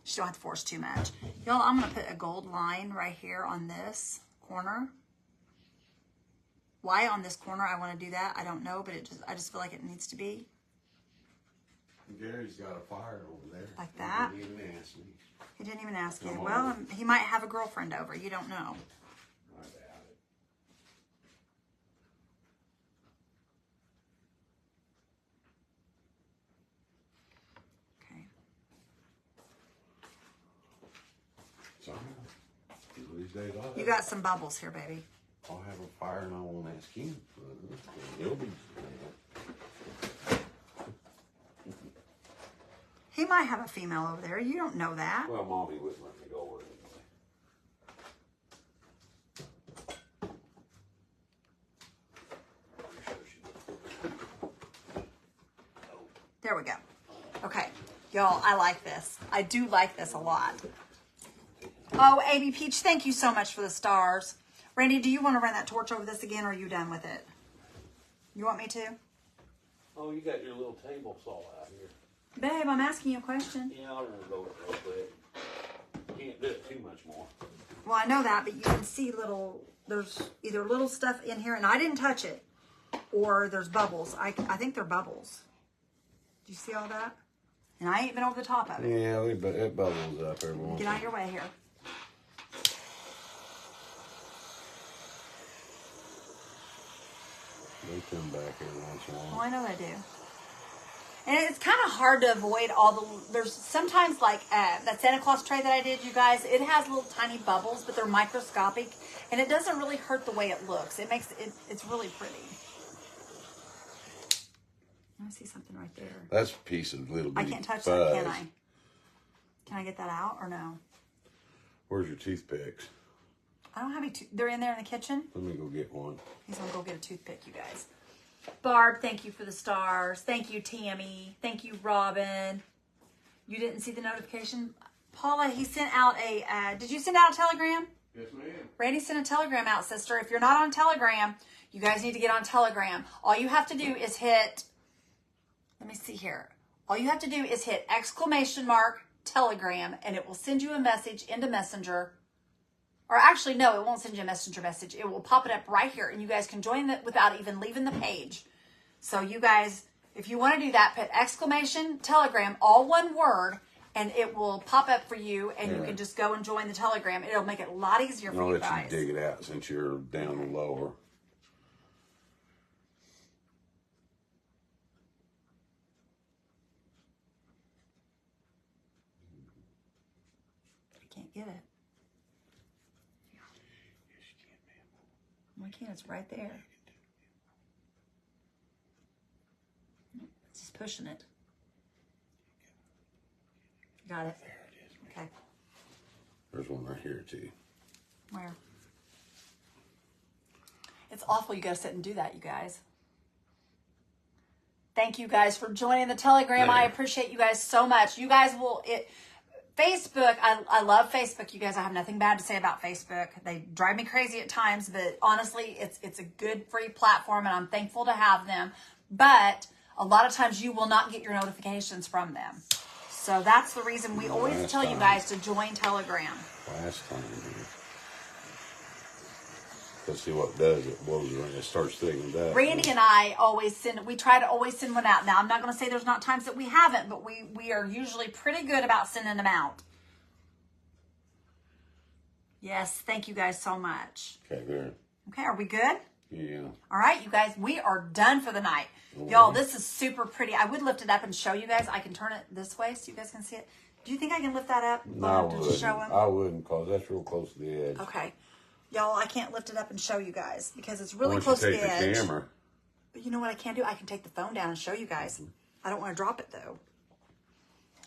She don't have to force too much. Y'all, I'm going to put a gold line right here on this corner. Why on this corner I want to do that, I don't know. But I just feel like it needs to be. Gary's got a fire over there. Like that? He didn't even ask me. He didn't even ask you. Come Well, on. he might have a girlfriend over. You don't know. I doubt it. Okay. Sorry. These days You got some bubbles here, baby. I'll have a fire and I won't ask him. He'll be. He might have a female over there. You don't know that. Well, Mommy wouldn't let me go over it anyway. There we go. Okay. Y'all, I like this. I do like this a lot. Oh, AB Peach, thank you so much for the stars. Randy, do you want to run that torch over this again, or are you done with it? You want me to? Oh, you got your little table saw out here. Babe, I'm asking you a question. Yeah, I'll run it over it real quick. Can't do it too much more. Well, I know that, but you can see there's either little stuff in here, and I didn't touch it, or there's bubbles. I think they're bubbles. Do you see all that? And I ain't been over the top of it. Yeah, it bubbles up every once. Get out of your way here. They come back every once in a Oh, while. I know they do. And it's kind of hard to avoid there's sometimes like that Santa Claus tray that I did, you guys, it has little tiny bubbles, but they're microscopic, and it doesn't really hurt the way it looks. It makes it's really pretty. I see something right there. That's a piece of little I bitty can't touch fuzz. that, can I? Can I get that out or no? Where's your toothpicks? I don't have any. They're in there in the kitchen. Let me go get one. He's gonna go get a toothpick, you guys. Barb, thank you for the stars. Thank you, Tammy. Thank you, Robin. You didn't see the notification? Paula, he sent out a, did you send out a telegram? Yes, ma'am. Randy sent a telegram out, sister. If you're not on Telegram, you guys need to get on Telegram. All you have to do is hit, let me see here. All you have to do is hit ! Telegram, and it will send you a message into Messenger. Or actually, no, it won't send you a messenger message. It will pop it up right here, and you guys can join it without even leaving the page. So you guys, if you want to do that, put ! Telegram, all one word, and it will pop up for you, and you can just go and join the Telegram. It'll make it a lot easier for I'll you let guys. you dig it out since you're down lower. I can't get it. Why can't? It's right there. It's just pushing it. Got it. There it is. Okay. There's one right here too. Where? It's awful you gotta sit and do that, you guys. Thank you guys for joining the Telegram. There. I appreciate you guys so much. You guys will, Facebook, I love Facebook, you guys. I have nothing bad to say about Facebook. They drive me crazy at times, but honestly, it's a good free platform, and I'm thankful to have them. But a lot of times you will not get your notifications from them. So that's the reason we always tell you guys to join Telegram. Last time. Let's see what it does. It blows around. It starts sticking that. Randy and I we try to always send one out. Now, I'm not going to say there's not times that we haven't, but we are usually pretty good about sending them out. Yes, thank you guys so much. Okay, there. Okay, are we good? Yeah. All right, you guys, we are done for the night. Y'all, this is super pretty. I would lift it up and show you guys. I can turn it this way so you guys can see it. Do you think I can lift that up? No, I to wouldn't. show them? I wouldn't, because that's real close to the edge. Okay. Y'all, I can't lift it up and show you guys because it's Why really don't close you to take the the edge. camera? But you know what I can do? I can take the phone down and show you guys. I don't want to drop it, though.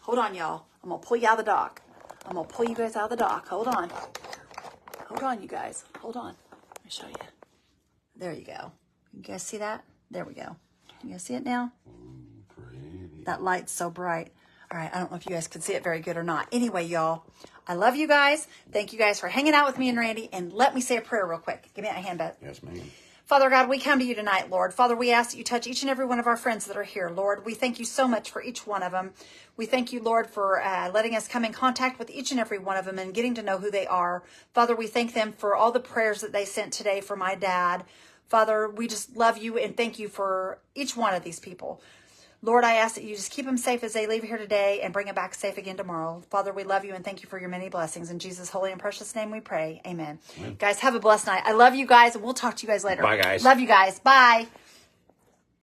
Hold on, y'all. I'm going to pull you out of the dock. I'm going to pull you guys out of the dock. Hold on. Hold on, you guys. Hold on. Let me show you. There you go. You guys see that? There we go. You guys see it now? Pretty. That light's so bright. All right, I don't know if you guys can see it very good or not. Anyway, y'all, I love you guys. Thank you guys for hanging out with me and Randy. And let me say a prayer real quick. Give me that hand, Beth. Yes, ma'am. Father God, we come to you tonight, Lord. Father, we ask that you touch each and every one of our friends that are here, Lord. We thank you so much for each one of them. We thank you, Lord, for letting us come in contact with each and every one of them and getting to know who they are. Father, we thank them for all the prayers that they sent today for my dad. Father, we just love you and thank you for each one of these people. Lord, I ask that you just keep them safe as they leave here today and bring them back safe again tomorrow. Father, we love you and thank you for your many blessings. In Jesus' holy and precious name we pray. Amen. Guys, have a blessed night. I love you guys, and we'll talk to you guys later. Bye, guys. Love you guys. Bye.